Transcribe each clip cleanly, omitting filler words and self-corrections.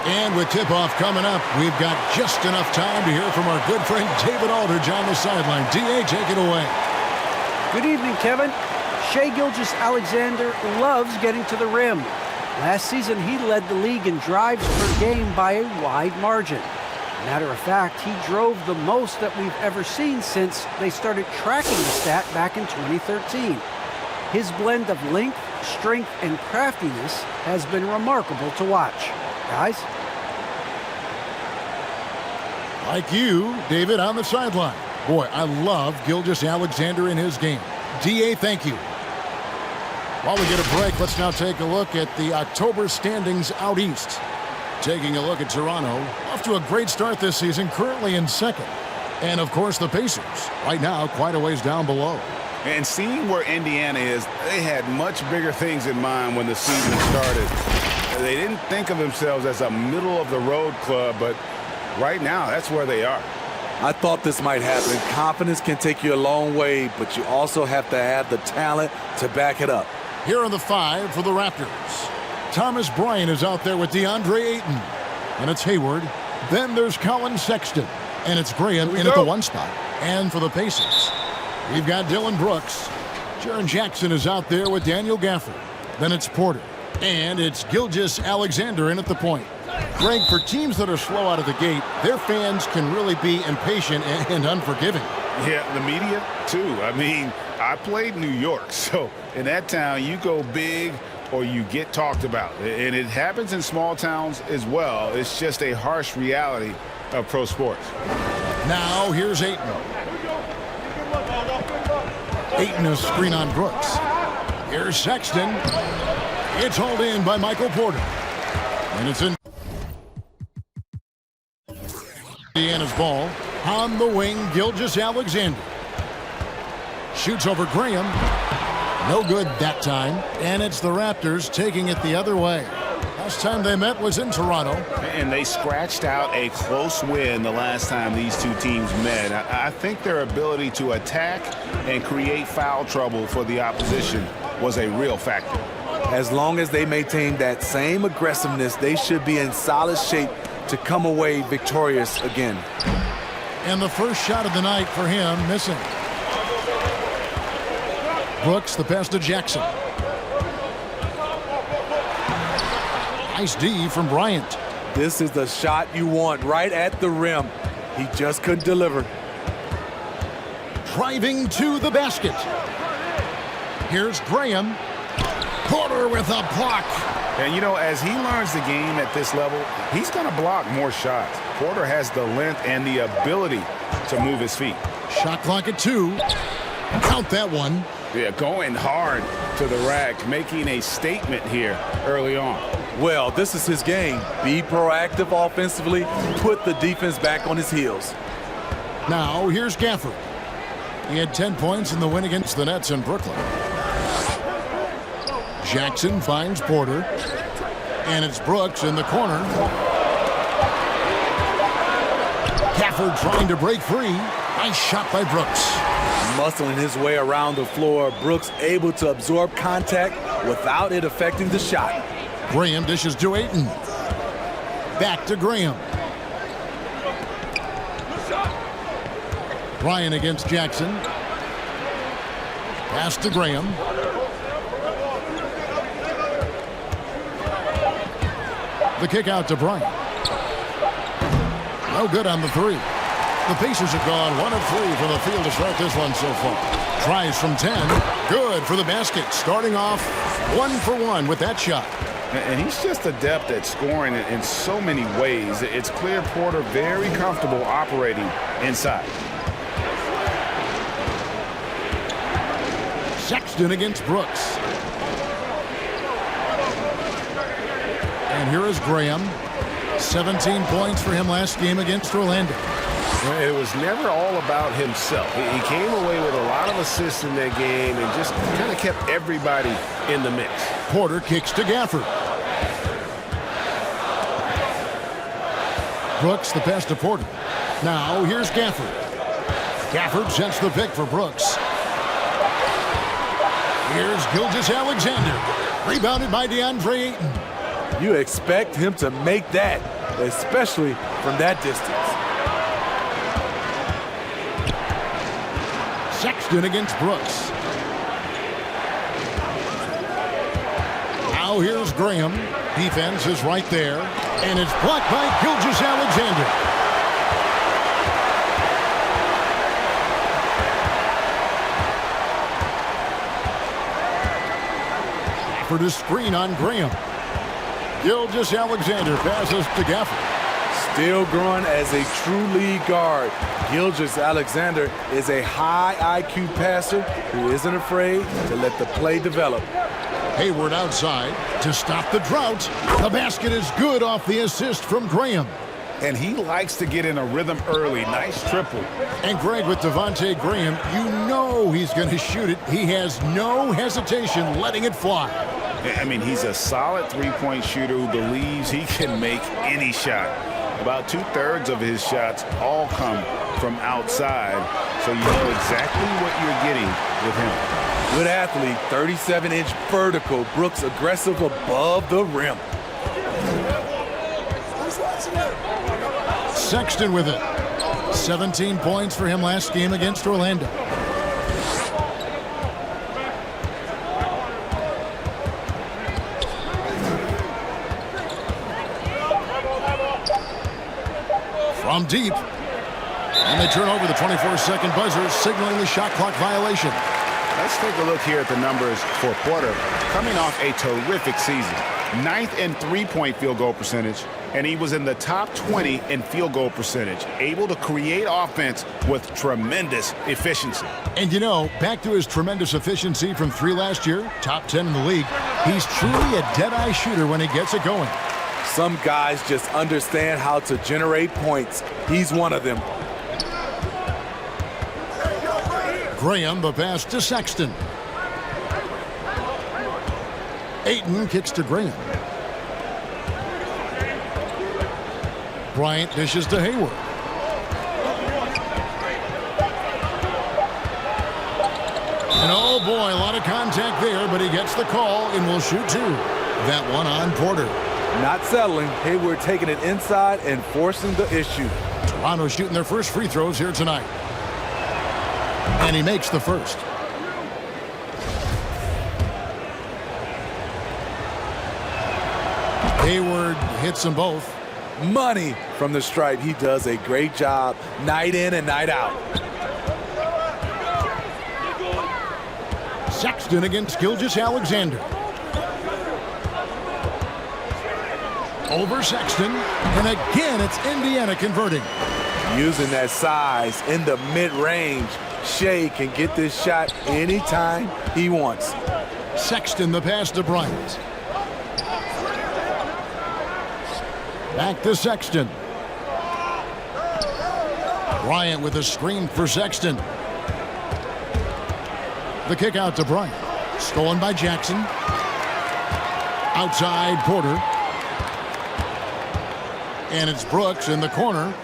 And with tip-off coming up, we've got just enough time to hear from our good friend David Aldridge on the sideline. D.A., take it away. Good evening, Kevin. Shai Gilgeous-Alexander loves getting to the rim. Last season, he led the league in drives per game by a wide margin. Matter of fact, he drove the most that we've ever seen since they started tracking the stat back in 2013. His blend of length, strength, and craftiness has been remarkable to watch. Guys? Like you, David, on the sideline. Boy, I love Gilgeous-Alexander in his game. D.A., thank you. While we get a break, let's now take a look at the October standings out east. Taking a look at Toronto, off to a great start this season, currently in second. And, of course, the Pacers, right now quite a ways down below. And seeing where Indiana is, they had much bigger things in mind when the season started. They didn't think of themselves as a middle-of-the-road club, but right now, that's where they are. I thought this might happen. Confidence can take you a long way, but you also have to have the talent to back it up. Here are the 5 for the Raptors. Thomas Bryant is out there with DeAndre Ayton. And it's Hayward. Then there's Colin Sexton. And it's Graham in at the 1 spot. And for the Pacers, we've got Dylan Brooks. Jaren Jackson is out there with Daniel Gafford. Then it's Porter. And it's Gilgeous-Alexander in at the point. Greg, for teams that are slow out of the gate, their fans can really be impatient and unforgiving. Yeah, the media, too. I mean, I played New York, so in that town, you go big or you get talked about. And it happens in small towns as well. It's just a harsh reality of pro sports. Now, here's Ayton. Ayton is screen on Brooks. Here's Sexton. It's hauled in by Michael Porter. And it's in Indiana's ball. On the wing, Gilgeous-Alexander. Shoots over Graham. No good that time. And it's the Raptors taking it the other way. Last time they met was in Toronto. And they scratched out a close win the last time these two teams met. I think their ability to attack and create foul trouble for the opposition was a real factor. As long as they maintain that same aggressiveness, they should be in solid shape to come away victorious again. And the first shot of the night for him, missing. Brooks, the pass to Jackson. Nice D from Bryant. This is the shot you want right at the rim. He just couldn't deliver. Driving to the basket. Here's Graham. Porter with a block. And, you know, as he learns the game at this level, he's going to block more shots. Porter has the length and the ability to move his feet. Shot clock at 2. Count that one. Yeah, going hard to the rack, making a statement here early on. Well, this is his game. Be proactive offensively, put the defense back on his heels. Now, here's Gafford. He had 10 points in the win against the Nets in Brooklyn. Jackson finds Porter. And it's Brooks in the corner. Gafford trying to break free. Nice shot by Brooks. Muscling his way around the floor, Brooks able to absorb contact without it affecting the shot. Graham dishes to Ayton. Back to Graham. Bryant against Jackson. Pass to Graham. The kick out to Bryant. No good on the 3. The Pacers have gone 1 of 3 from the field to start this one so far. Tries from 10. Good for the basket. Starting off 1 for 1 with that shot. And he's just adept at scoring in so many ways. It's clear Porter very comfortable operating inside. Sexton against Brooks. And here is Graham. 17 points for him last game against Orlando. It was never all about himself. He came away with a lot of assists in that game and just kind of kept everybody in the mix. Porter kicks to Gafford. Brooks the pass to Porter. Now here's Gafford. Gafford sends the pick for Brooks. Here's Gilgeous-Alexander. Rebounded by DeAndre Ayton. You expect him to make that, especially from that distance. Sexton against Brooks. Now here's Graham. Defense is right there. And it's blocked by Gilgeous-Alexander. For the screen on Graham. Gilgeous-Alexander passes to Gafford. Still growing as a true lead guard, Gilgeous-Alexander is a high IQ passer who isn't afraid to let the play develop. Hayward outside to stop the drought. The basket is good off the assist from Graham. And he likes to get in a rhythm early. Nice triple. And Greg, with Devontae Graham, you know he's going to shoot it. He has no hesitation letting it fly. I mean, he's a solid three-point shooter who believes he can make any shot. About 2/3 of his shots all come from outside, so you know exactly what you're getting with him. Good athlete, 37-inch vertical. Brooks aggressive above the rim. Sexton with it. 17 points for him last game against Orlando. From deep. And they turn over the 24-second buzzer, signaling the shot clock violation. Let's take a look here at the numbers for Porter. Coming off a terrific season. 9th in three-point field goal percentage, and he was in the top 20 in field goal percentage. Able to create offense with tremendous efficiency. And you know, back to his tremendous efficiency from 3 last year, top 10 in the league, he's truly a dead-eye shooter when he gets it going. Some guys just understand how to generate points. He's one of them. Graham, the pass to Sexton. Ayton kicks to Graham. Bryant dishes to Hayward. And oh boy, a lot of contact there, but he gets the call and will shoot 2. That one on Porter. Not settling. Hayward taking it inside and forcing the issue. Toronto shooting their first free throws here tonight. And he makes the first. Hayward hits them both. Money from the stripe. He does a great job night in and night out. Sexton against Gilgeous-Alexander. Over Sexton, and again it's Indiana converting. Using that size in the mid-range, Shea can get this shot anytime he wants. Sexton the pass to Bryant. Back to Sexton. Bryant with a screen for Sexton. The kick out to Bryant. Stolen by Jackson. Outside Porter. And it's Brooks in the corner.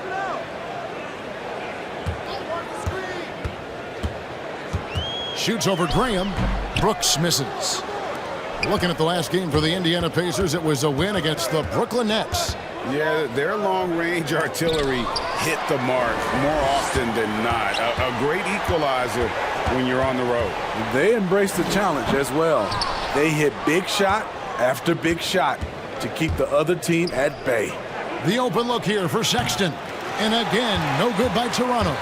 Shoots over Graham. Brooks misses. Looking at the last game for the Indiana Pacers, it was a win against the Brooklyn Nets. Yeah, their long-range artillery hit the mark more often than not. A great equalizer when you're on the road. They embrace the challenge as well. They hit big shot after big shot to keep the other team at bay. The open look here for Sexton. And again, no good by Toronto.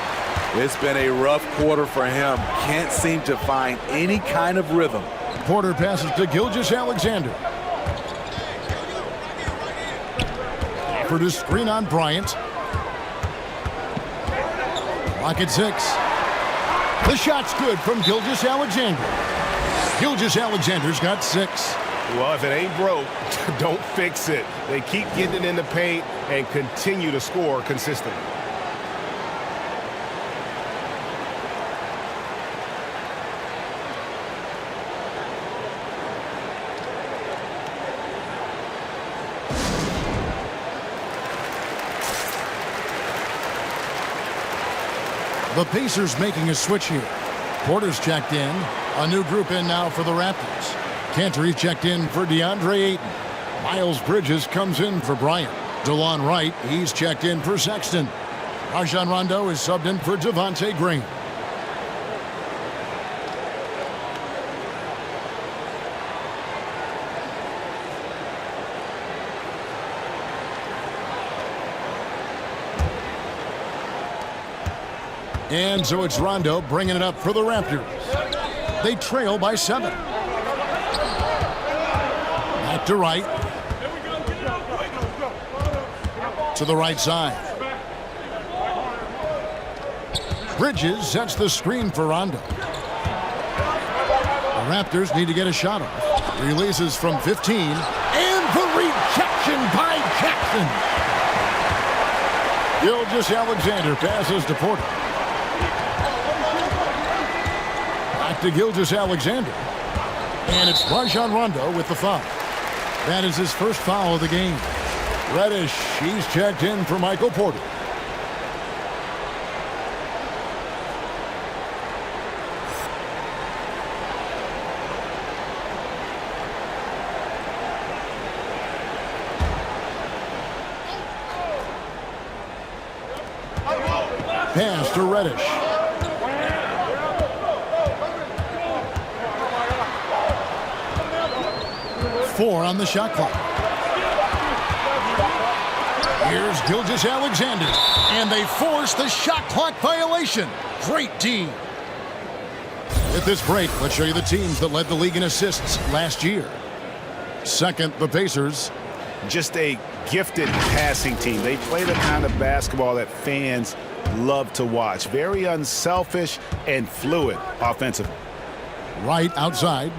It's been a rough quarter for him. Can't seem to find any kind of rhythm. Porter passes to Gilgeous-Alexander. For the screen on Bryant. Clock at 6. The shot's good from Gilgeous-Alexander. Gilgeous-Alexander's got 6. Well, if it ain't broke, don't fix it. They keep getting it in the paint and continue to score consistently. The Pacers making a switch here. Porter's checked in. A new group in now for the Raptors. Cantor checked in for DeAndre Ayton. Miles Bridges comes in for Bryant. DeLon Wright, he's checked in for Sexton. Rajon Rondo is subbed in for Devontae Green. And so it's Rondo bringing it up for the Raptors. They trail by 7. Back to Wright. To the right side. Bridges sets the screen for Rondo. The Raptors need to get a shot off. Releases from 15. And the rejection by Jackson. Gilgeous-Alexander passes to Porter. Back to Gilgeous-Alexander. And it's Rajon Rondo with the foul. That is his first foul of the game. Reddish, he's checked in for Michael Porter. Pass to Reddish. Four on the shot clock. Here's Gilgeous-Alexander, and they force the shot clock violation. Great D. At this break, let's show you the teams that led the league in assists last year. Second, the Pacers. Just a gifted passing team. They play the kind of basketball that fans love to watch. Very unselfish and fluid offensively. Right outside.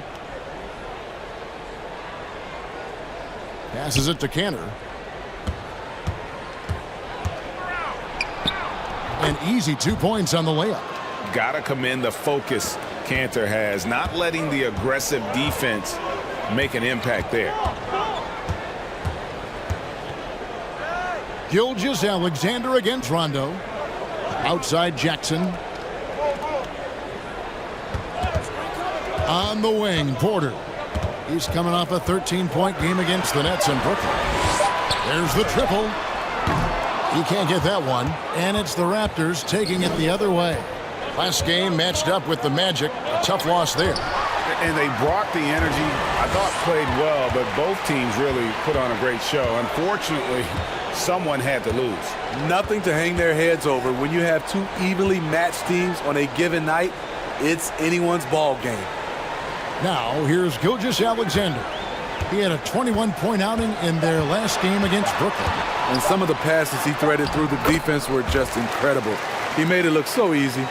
Passes it to Cantor. An easy 2 points on the layup. Gotta commend the focus Cantor has, not letting the aggressive defense make an impact there. Gilgeous-Alexander against Rondo. Outside Jackson. On the wing, Porter. He's coming off a 13-point game against the Nets in Brooklyn. There's the triple. He can't get that one. And it's the Raptors taking it the other way. Last game matched up with the Magic. A tough loss there. And they brought the energy. I thought played well, but both teams really put on a great show. Unfortunately, someone had to lose. Nothing to hang their heads over. When you have two evenly matched teams on a given night, it's anyone's ball game. Now, here's Gilgeous-Alexander. He had a 21-point outing in their last game against Brooklyn. And some of the passes he threaded through the defense were just incredible. He made it look so easy.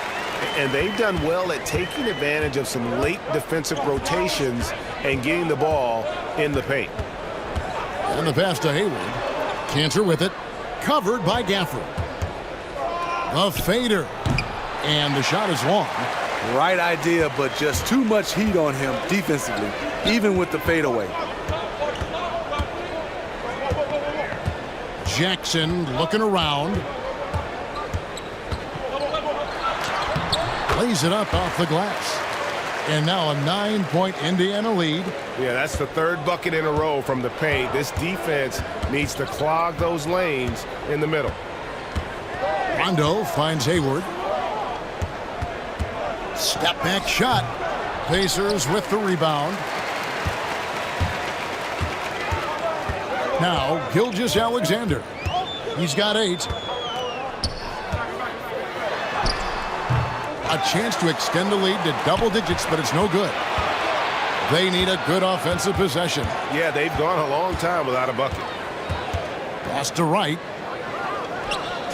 And they've done well at taking advantage of some late defensive rotations and getting the ball in the paint. And the pass to Hayward. Cantor with it. Covered by Gafford. The fader. And the shot is long. Right idea, but just too much heat on him defensively, even with the fadeaway. Jackson looking around. Lays it up off the glass. And now a 9-point Indiana lead. Yeah, that's the third bucket in a row from the paint. This defense needs to clog those lanes in the middle. Rondo finds Hayward. Step back shot. Pacers with the rebound. Now Gilgeous-Alexander. He's got 8. A chance to extend the lead to double digits, but it's no good. They need a good offensive possession. Yeah, they've gone a long time without a bucket. Pass to Wright.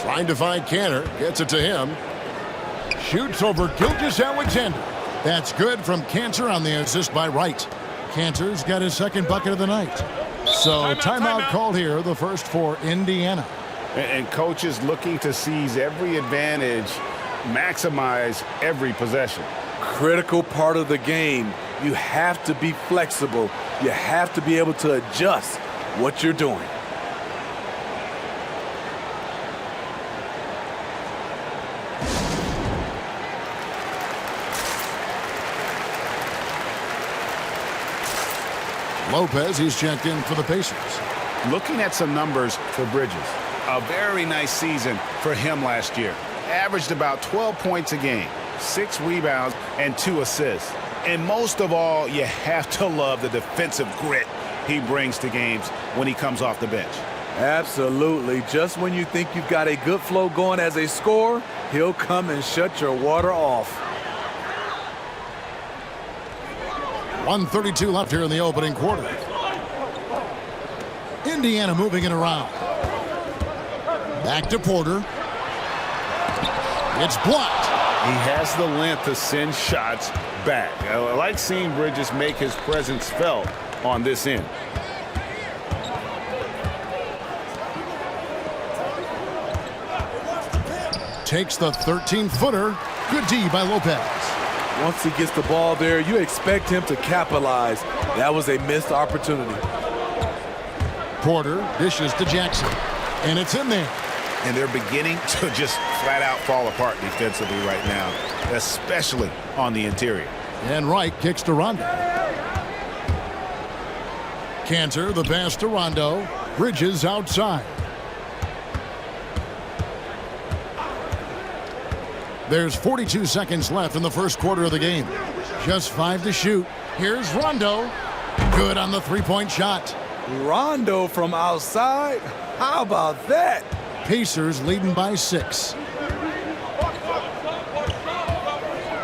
Trying to find Cantor. Gets it to him. Shoots over Gilgeous-Alexander. That's good from Cantor on the assist by Wright. Cantor's got his second bucket of the night. So timeout called here, the first for Indiana. And coaches looking to seize every advantage, maximize every possession. Critical part of the game. You have to be flexible. You have to be able to adjust what you're doing. Lopez, he's checked in for the Pacers. Looking at some numbers for Bridges, a very nice season for him last year. Averaged about 12 points a game, 6 rebounds, and 2 assists. And most of all, you have to love the defensive grit he brings to games when he comes off the bench. Absolutely. Just when you think you've got a good flow going as a scorer, he'll come and shut your water off. 1:32 left here in the opening quarter. Indiana moving it around. Back to Porter. It's blocked. He has the length to send shots back. I like seeing Bridges make his presence felt on this end. Takes the 13-footer. Good D by Lopez. Once he gets the ball there, you expect him to capitalize. That was a missed opportunity. Porter dishes to Jackson. And it's in there. And they're beginning to just flat out fall apart defensively right now, especially on the interior. And Wright kicks to Rondo. Cantor, the pass to Rondo. Bridges outside. There's 42 seconds left in the first quarter of the game. Just 5 to shoot. Here's Rondo. Good on the three-point shot. Rondo from outside? How about that? Pacers leading by 6.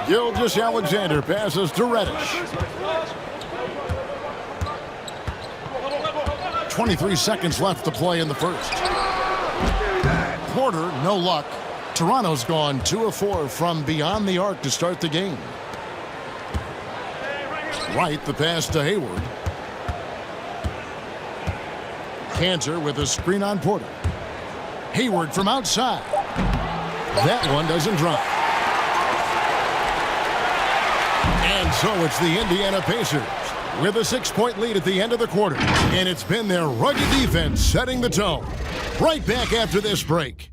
Gilgeous-Alexander passes to Reddish. 23 seconds left to play in the first. Porter, no luck. Toronto's gone 2 of 4 from beyond the arc to start the game. Wright, the pass to Hayward. Cantor with a screen on Porter. Hayward from outside. That one doesn't drop. And so it's the Indiana Pacers with a 6-point lead at the end of the quarter. And it's been their rugged defense setting the tone. Right back after this break.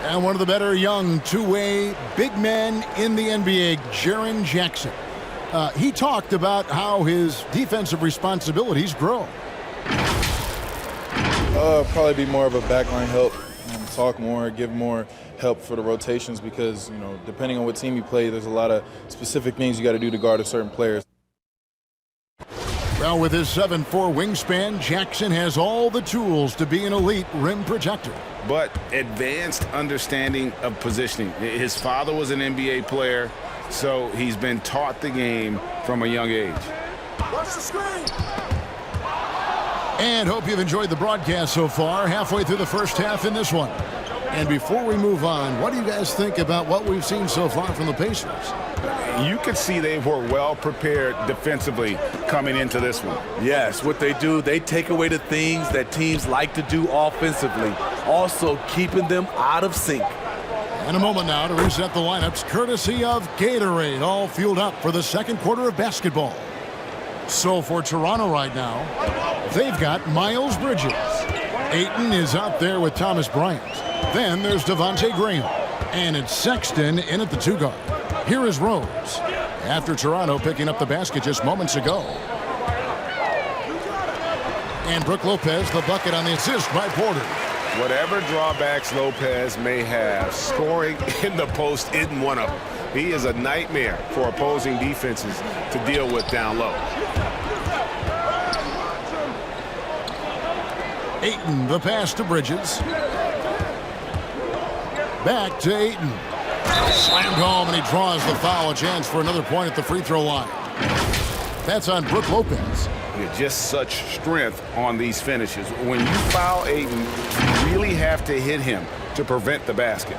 And one of the better young two-way big men in the NBA, Jaren Jackson. He talked about how his defensive responsibilities grow. Probably be more of a backline help, talk more, give more help for the rotations because, you know, depending on what team you play, there's a lot of specific things you got to do to guard a certain player. Well, with his 7'4" wingspan, Jackson has all the tools to be an elite rim protector. But advanced understanding of positioning. His father was an NBA player, so he's been taught the game from a young age. Watch the screen. And hope you've enjoyed the broadcast so far, halfway through the first half in this one. And before we move on, what do you guys think about what we've seen so far from the Pacers? You could see they were well prepared defensively coming into this one. Yes, what they do, they take away the things that teams like to do offensively, also keeping them out of sync. And a moment now to reset the lineups, courtesy of Gatorade, all fueled up for the second quarter of basketball. So for Toronto right now, they've got Miles Bridges. Ayton is out there with Thomas Bryant. Then there's Devontae Graham. And it's Sexton in at the 2 guard. Here is Rose, after Toronto picking up the basket just moments ago. And Brook Lopez, the bucket on the assist by Porter. Whatever drawbacks Lopez may have, scoring in the post isn't one of them. He is a nightmare for opposing defenses to deal with down low. Ayton, the pass to Bridges. Back to Ayton. Slammed home, and he draws the foul. A chance for another point at the free throw line. That's on Brook Lopez. Just such strength on these finishes. When you foul Ayton, you really have to hit him to prevent the basket.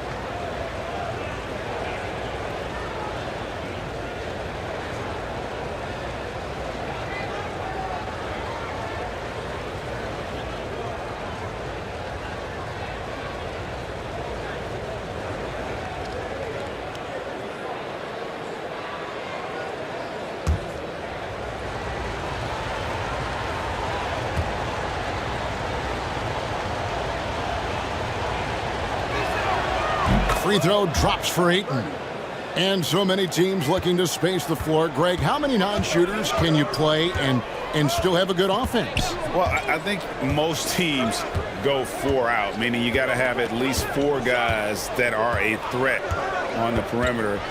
free throw drops for Ayton. And so many teams looking to space the floor. Greg, how many non-shooters can you play and still have a good offense? Well, I think most teams go 4 out, meaning you got to have at least 4 guys that are a threat on the perimeter,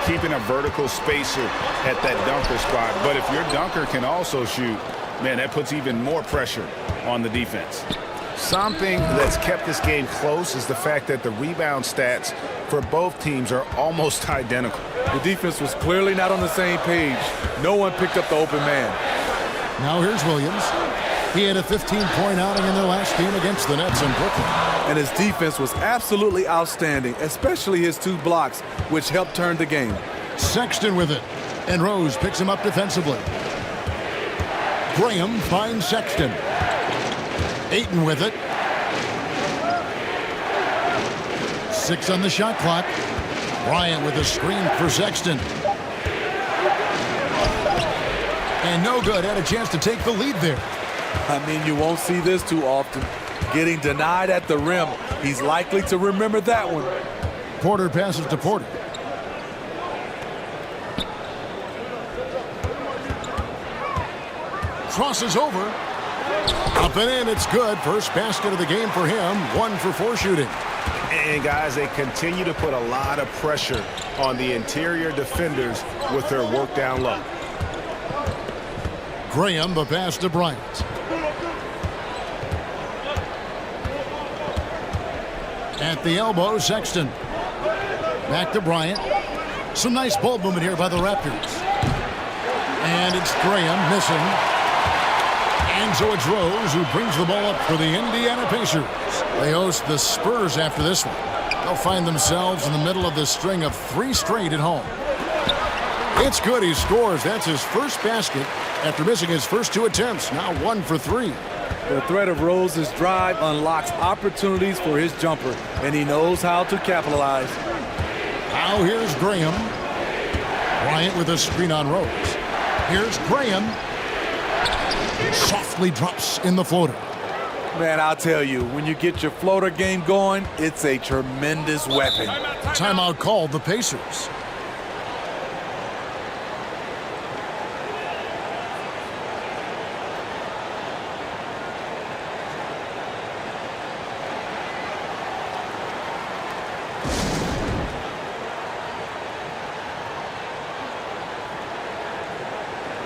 keeping a vertical spacer at that dunker spot. But if your dunker can also shoot, man, that puts even more pressure on the defense. Something that's kept this game close is the fact that the rebound stats for both teams are almost identical. The defense was clearly not on the same page. No one picked up the open man. Now here's Williams. He had a 15-point outing in their last game against the Nets in Brooklyn. And his defense was absolutely outstanding, especially his 2 blocks, which helped turn the game. Sexton with it, and Rose picks him up defensively. Graham finds Sexton. Ayton with it. 6 on the shot clock. Bryant with a screen for Sexton. And no good. Had a chance to take the lead there. I mean, you won't see this too often. Getting denied at the rim. He's likely to remember that one. Porter passes to Porter. Crosses over. Up and in, it's good. First basket of the game for him. 1 for 4 shooting. And guys, they continue to put a lot of pressure on the interior defenders with their work down low. Graham, the pass to Bryant. At the elbow, Sexton. Back to Bryant. Some nice ball movement here by the Raptors. And it's Graham missing. And so it's Rose who brings the ball up for the Indiana Pacers. They host the Spurs after this one. They'll find themselves in the middle of this string of 3 straight at home. It's good. He scores. That's his first basket after missing his first 2 attempts. Now 1 for 3. The threat of Rose's drive unlocks opportunities for his jumper, and he knows how to capitalize. Now here's Graham. Bryant with a screen on Rose. Here's Graham. Softly drops in the floater. Man, I'll tell you, when you get your floater game going, it's a tremendous weapon. Timeout called the Pacers.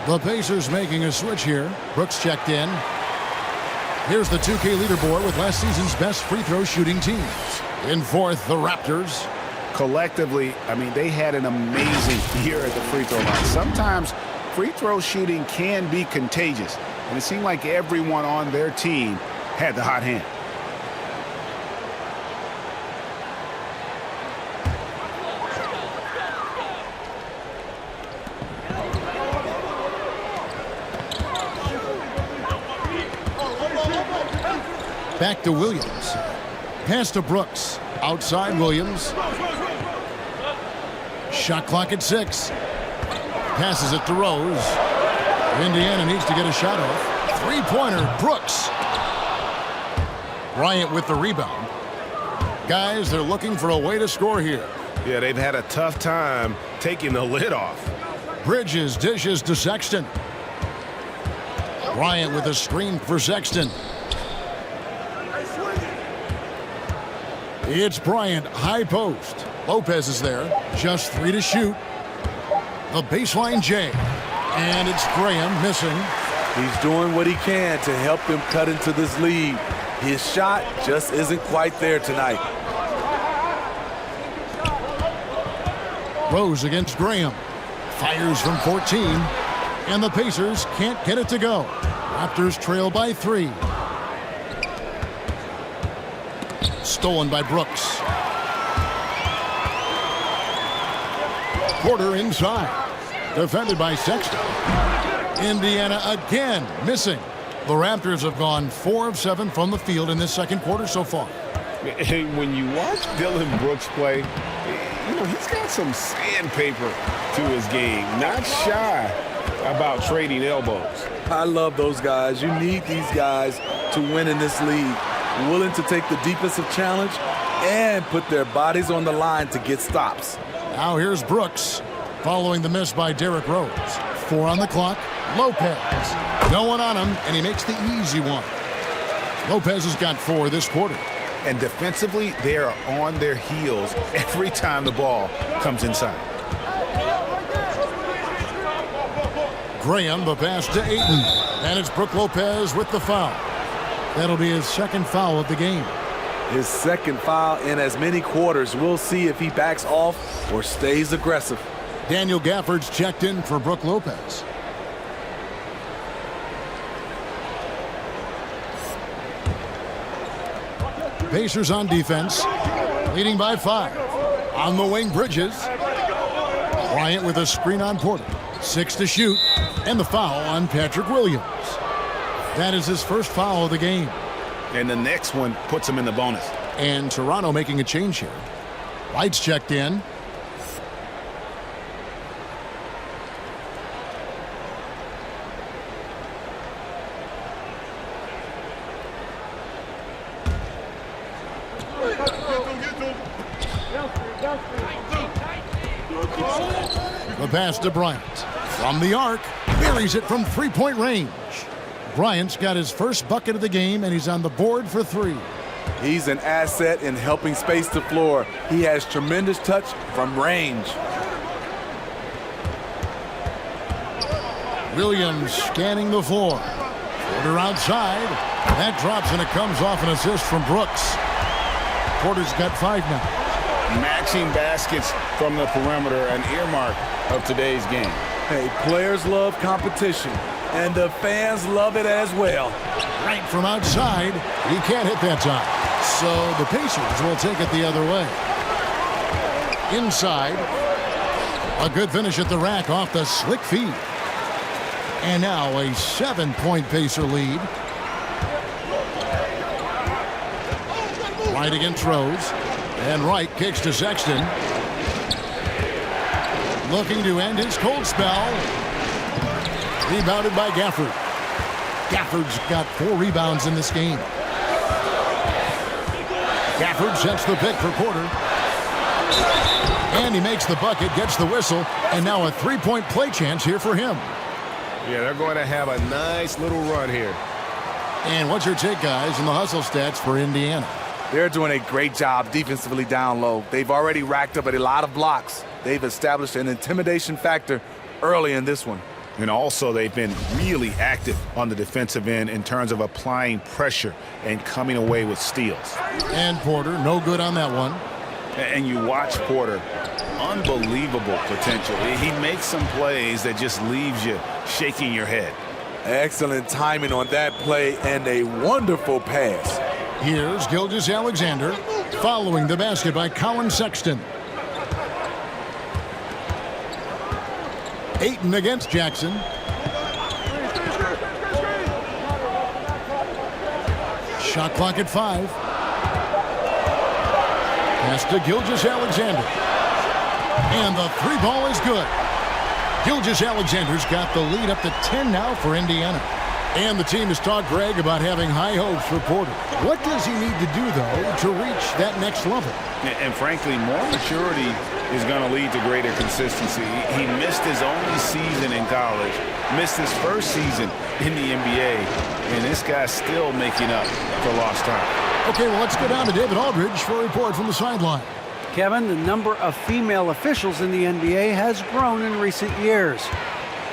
The Pacers making a switch here. Brooks checked in. Here's the 2K leaderboard with last season's best free throw shooting teams. In 4th, the Raptors. Collectively, I mean, they had an amazing year at the free throw line. Sometimes free throw shooting can be contagious, and it seemed like everyone on their team had the hot hand. Back to Williams. Pass to Brooks. Outside Williams. Shot clock at 6. Passes it to Rose. Indiana needs to get a shot off. 3-pointer, Brooks. Bryant with the rebound. Guys, they're looking for a way to score here. Yeah, they've had a tough time taking the lid off. Bridges dishes to Sexton. Bryant with a screen for Sexton. It's Bryant, high post. Lopez is there. Just 3 to shoot. The baseline J. And it's Graham missing. He's doing what he can to help them cut into this lead. His shot just isn't quite there tonight. Rose against Graham. Fires from 14. And the Pacers can't get it to go. Raptors trail by 3. Stolen by Brooks. Porter inside. Defended by Sexton. Indiana again missing. The Raptors have gone 4 of 7 from the field in this second quarter so far. When you watch Dylan Brooks play, you know, he's got some sandpaper to his game. Not shy about trading elbows. I love those guys. You need these guys to win in this league. Willing to take the defensive challenge and put their bodies on the line to get stops. Now here's Brooks, following the miss by Derrick Rose. 4 on the clock. Lopez. No one on him, and he makes the easy one. Lopez has got 4 this quarter. And defensively, they are on their heels every time the ball comes inside. Graham, the pass to Ayton. And it's Brook Lopez with the foul. That'll be his second foul of the game. His second foul in as many quarters. We'll see if he backs off or stays aggressive. Daniel Gafford's checked in for Brook Lopez. Pacers on defense, leading by 5. On the wing, Bridges. Bryant with a screen on Porter. 6 to shoot, and the foul on Patrick Williams. That is his first foul of the game. And the next one puts him in the bonus. And Toronto making a change here. White's checked in. The pass to Bryant. From the arc, buries it from three-point range. Bryant's got his first bucket of the game, and he's on the board for 3. He's an asset in helping space the floor. He has tremendous touch from range. Williams scanning the floor. Porter outside. That drops, and it comes off an assist from Brooks. Porter's got 5 now. Matching baskets from the perimeter, an earmark of today's game. Hey, players love competition, and the fans love it as well. Right from outside. He can't hit that time. So the Pacers will take it the other way. Inside. A good finish at the rack off the slick feed. And now a 7-point Pacer lead. Wright against Rose. And Wright kicks to Sexton. Looking to end his cold spell. Rebounded by Gafford. Gafford's got 4 rebounds in this game. Gafford sets the pick for Porter. And he makes the bucket, gets the whistle, and now a 3-point play chance here for him. Yeah, they're going to have a nice little run here. And what's your take, guys, in the hustle stats for Indiana? They're doing a great job defensively down low. They've already racked up a lot of blocks. They've established an intimidation factor early in this one. And also, they've been really active on the defensive end in terms of applying pressure and coming away with steals. And Porter, no good on that one. And you watch Porter, unbelievable potential. He makes some plays that just leaves you shaking your head. Excellent timing on that play and a wonderful pass. Here's Gilgeous-Alexander following the basket by Colin Sexton. Ayton against Jackson. Shot clock at 5. Pass to Gilgeous-Alexander. And the 3 ball is good. Gilgeous-Alexander's got the lead up to 10 now for Indiana. And the team has talked, Greg, about having high hopes for Porter. What does he need to do, though, to reach that next level? And frankly, more maturity is going to lead to greater consistency. He missed his only season in college, missed his first season in the NBA, and this guy's still making up for lost time. Okay, well, let's go down to David Aldridge for a report from the sideline. Kevin, the number of female officials in the NBA has grown in recent years.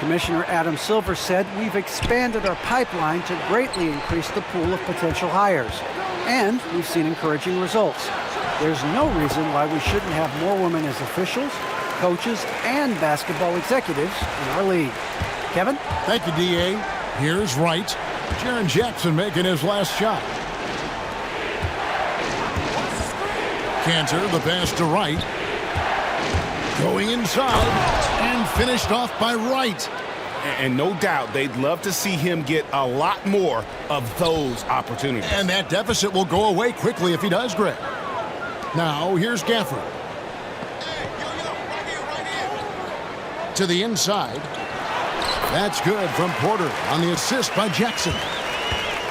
Commissioner Adam Silver said, "We've expanded our pipeline to greatly increase the pool of potential hires, and we've seen encouraging results. There's no reason why we shouldn't have more women as officials, coaches, and basketball executives in our league." Kevin? Thank you, D.A. Here's Wright. Jaren Jackson making his last shot. Cantor, the pass to Wright. Going inside and finished off by Wright. And no doubt they'd love to see him get a lot more of those opportunities. And that deficit will go away quickly if he does, Greg. Now, here's Gafford. To the inside. That's good from Porter on the assist by Jackson.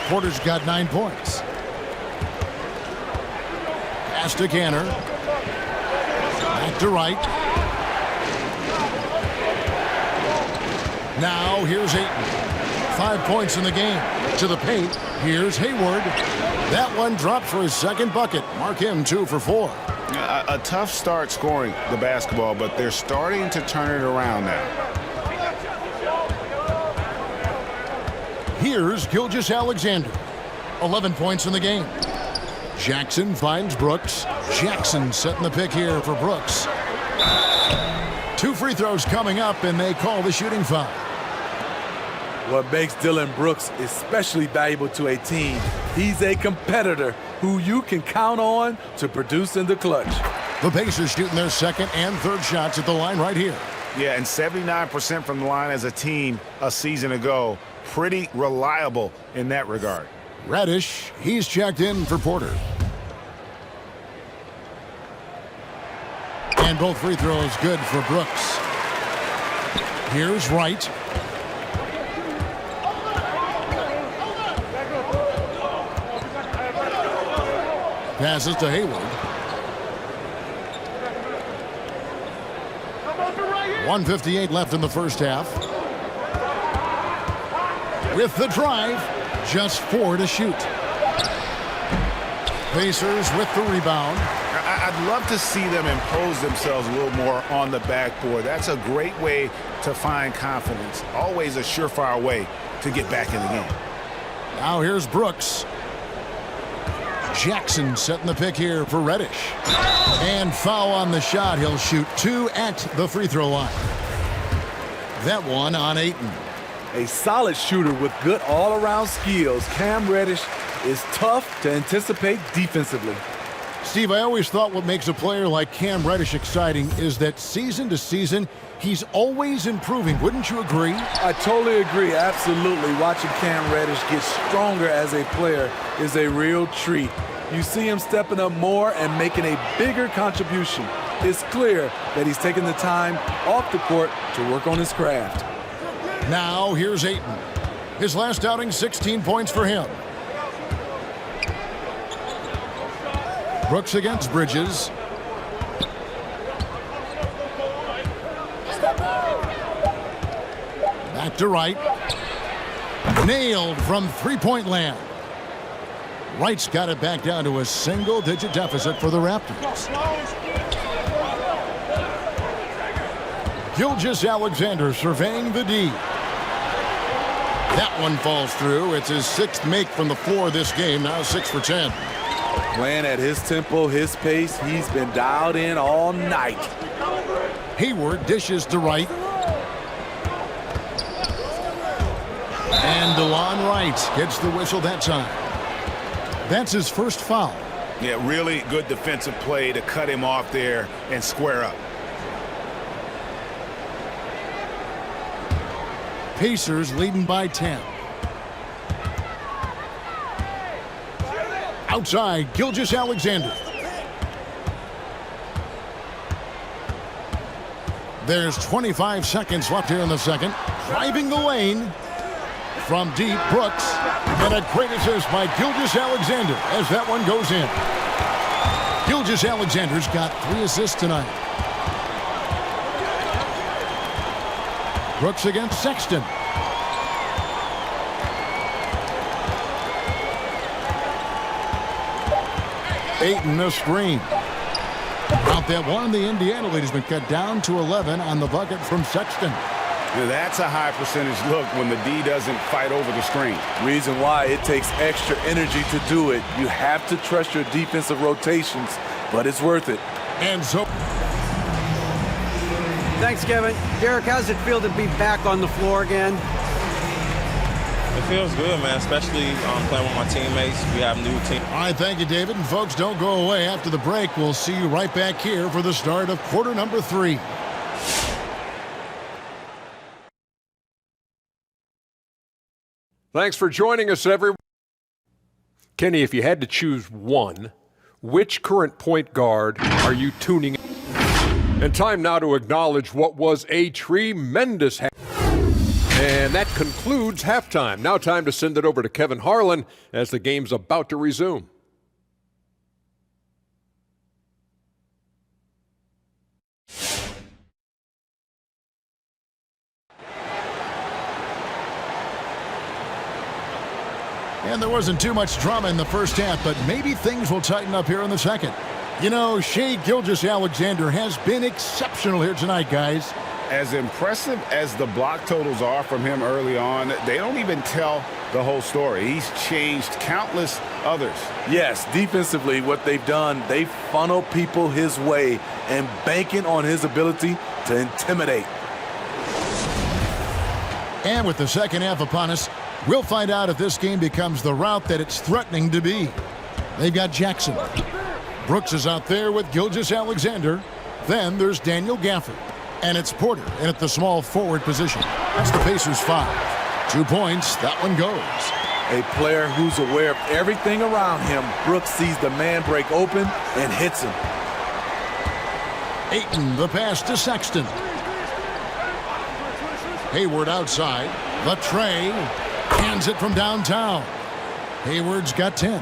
Porter's got 9 points. Pass to Canner. Back to Wright. Now here's Ayton. 5 points in the game. To the paint. Here's Hayward. That one dropped for his second bucket. Mark him 2 for 4. A tough start scoring the basketball, but they're starting to turn it around now. Here's Gilgeous-Alexander. 11 points in the game. Jackson finds Brooks. Jackson setting the pick here for Brooks. 2 free throws coming up, and they call the shooting foul. What makes Dylan Brooks especially valuable to a team, he's a competitor who you can count on to produce in the clutch. The Pacers shooting their second and third shots at the line right here. Yeah, and 79% from the line as a team a season ago. Pretty reliable in that regard. Reddish, he's checked in for Porter. And both free throws good for Brooks. Here's Wright. Passes to Hayward. 1:58 left in the first half. With the drive, just 4 to shoot. Pacers with the rebound. I'd love to see them impose themselves a little more on the backboard. That's a great way to find confidence. Always a surefire way to get back in the game. Now here's Brooks. Jackson setting the pick here for Reddish. And foul on the shot. He'll shoot 2 at the free throw line. That one on Ayton. A solid shooter with good all-around skills, Cam Reddish is tough to anticipate defensively. Steve, I always thought what makes a player like Cam Reddish exciting is that season to season, he's always improving. Wouldn't you agree? I totally agree. Absolutely. Watching Cam Reddish get stronger as a player is a real treat. You see him stepping up more and making a bigger contribution. It's clear that he's taking the time off the court to work on his craft. Now here's Ayton. His last outing, 16 points for him. Brooks against Bridges. Back to Wright. Nailed from three-point land. Wright's got it back down to a single-digit deficit for the Raptors. Gilgeous-Alexander surveying the D. That one falls through. It's his 6th make from the floor this game, now 6 for 10. Playing at his tempo, his pace, he's been dialed in all night. Hayward dishes to Wright. And DeLon Wright gets the whistle that time. That's his first foul. Yeah, really good defensive play to cut him off there and square up. Pacers leading by 10. Outside, Gilgeous-Alexander. There's 25 seconds left here in the second. Driving the lane from deep, Brooks. And a great assist by Gilgeous-Alexander as that one goes in. Gilgeous-Alexander's got 3 assists tonight. Brooks against Sexton. Ayton a screen. Out that one, the Indiana lead has been cut down to 11 on the bucket from Sexton. Now that's a high percentage look when the D doesn't fight over the screen. Reason why it takes extra energy to do it. You have to trust your defensive rotations, but it's worth it. And so Thanks, Kevin. Derek, how's it feel to be back on the floor again? It feels good, man, especially playing with my teammates. We have new team. all right, thank you, David. And folks, don't go away. After the break, we'll see you right back here for the start of quarter number 3. Thanks for joining us, everyone. Kenny, if you had to choose one, which current point guard are you tuning in? And time now to acknowledge what was a tremendous half. And that concludes halftime. Now time to send it over to Kevin Harlan as the game's about to resume. And there wasn't too much drama in the first half, but maybe things will tighten up here in the second. You know, Shai Gilgeous-Alexander has been exceptional here tonight, guys. As impressive as the block totals are from him early on, they don't even tell the whole story. He's changed countless others. Yes, defensively, what they've done, they funnel people his way and banking on his ability to intimidate. And with the second half upon us, we'll find out if this game becomes the route that it's threatening to be. They've got Jackson. Brooks is out there with Gilgeous-Alexander. Then there's Daniel Gafford. And it's Porter in at the small forward position. That's the Pacers 5. 2 points. That one goes. A player who's aware of everything around him. Brooks sees the man break open and hits him. Ayton, the pass to Sexton. Hayward outside. The tray. Hands it from downtown. Hayward's got 10.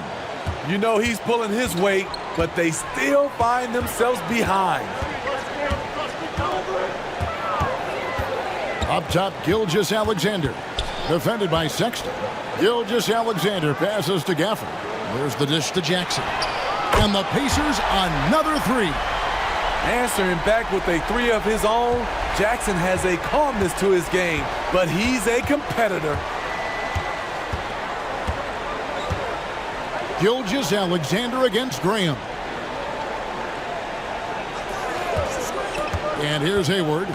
You know he's pulling his weight, but they still find themselves behind. Up top, Gilgeous-Alexander. Defended by Sexton. Gilgeous-Alexander passes to Gafford. There's the dish to Jackson. And the Pacers another three. Answering back with a three of his own, Jackson has a calmness to his game, but he's a competitor. Gilgeous-Alexander against Graham. And here's Hayward.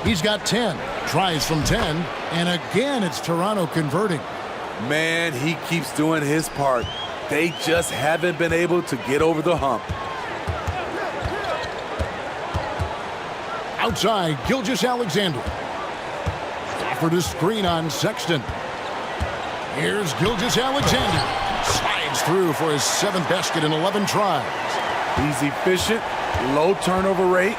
He's got 10. Tries from 10. And again, it's Toronto converting. Man, he keeps doing his part. They just haven't been able to get over the hump. Outside, Gilgeous-Alexander. Offered a screen on Sexton. Here's Gilgeous-Alexander. Slides through for his 7th basket in 11 tries. He's efficient, low turnover rate.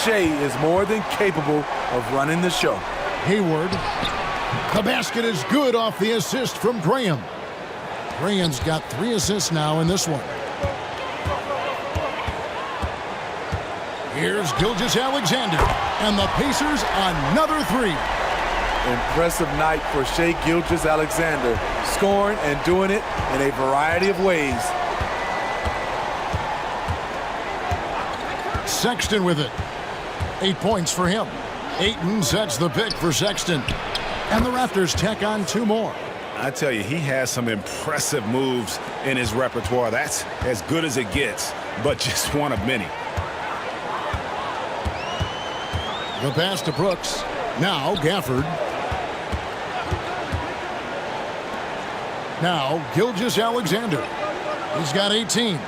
Shai is more than capable of running the show. Hayward. The basket is good off the assist from Graham. Graham's got 3 assists now in this one. Here's Gilgeous-Alexander. And the Pacers another 3. Impressive night for Shai Gilgeous-Alexander, scoring and doing it in a variety of ways. Sexton with it. 8 points for him. Ayton sets the pick for Sexton. And the Raptors tack on 2 more. I tell you, he has some impressive moves in his repertoire. That's as good as it gets, but just one of many. The pass to Brooks. Now Gafford. Now Gilgeous-Alexander. He's got 18.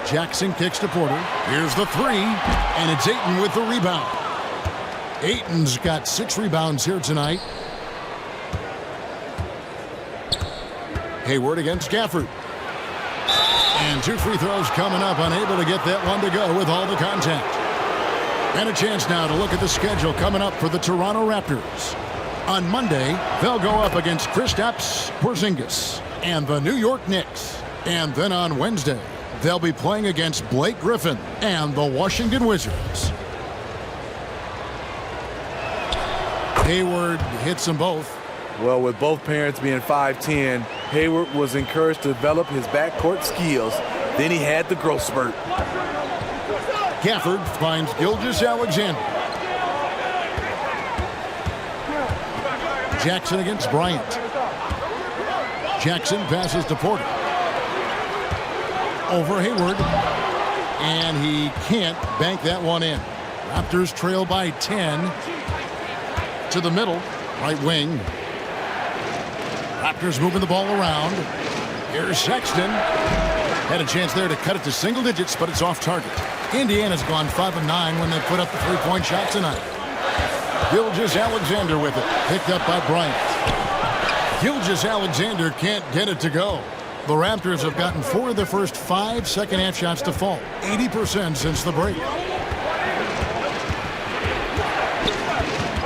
Jackson kicks to Porter. Here's the 3. And it's Ayton with the rebound. Ayton's got 6 rebounds here tonight. Hayward against Gafford. And 2 free throws coming up. Unable to get that one to go with all the contact. And a chance now to look at the schedule coming up for the Toronto Raptors. On Monday, they'll go up against Kristaps Porzingis and the New York Knicks. And then on Wednesday, they'll be playing against Blake Griffin and the Washington Wizards. Hayward hits them both. Well, with both parents being 5'10", Hayward was encouraged to develop his backcourt skills. Then he had the growth spurt. Gafford finds Gilgeous-Alexander. Jackson against Bryant. Jackson passes to Porter. Over Hayward. And he can't bank that one in. Raptors trail by 10. To the middle, right wing. Raptors moving the ball around. Here's Sexton. Had a chance there to cut it to single digits, but it's off target. Indiana's gone 5 of 9 when they put up the 3-point shot tonight. Gilgeous-Alexander with it. Picked up by Bryant. Gilgeous-Alexander can't get it to go. The Raptors have gotten 4 of their first 5 second-half shots to fall. 80% since the break.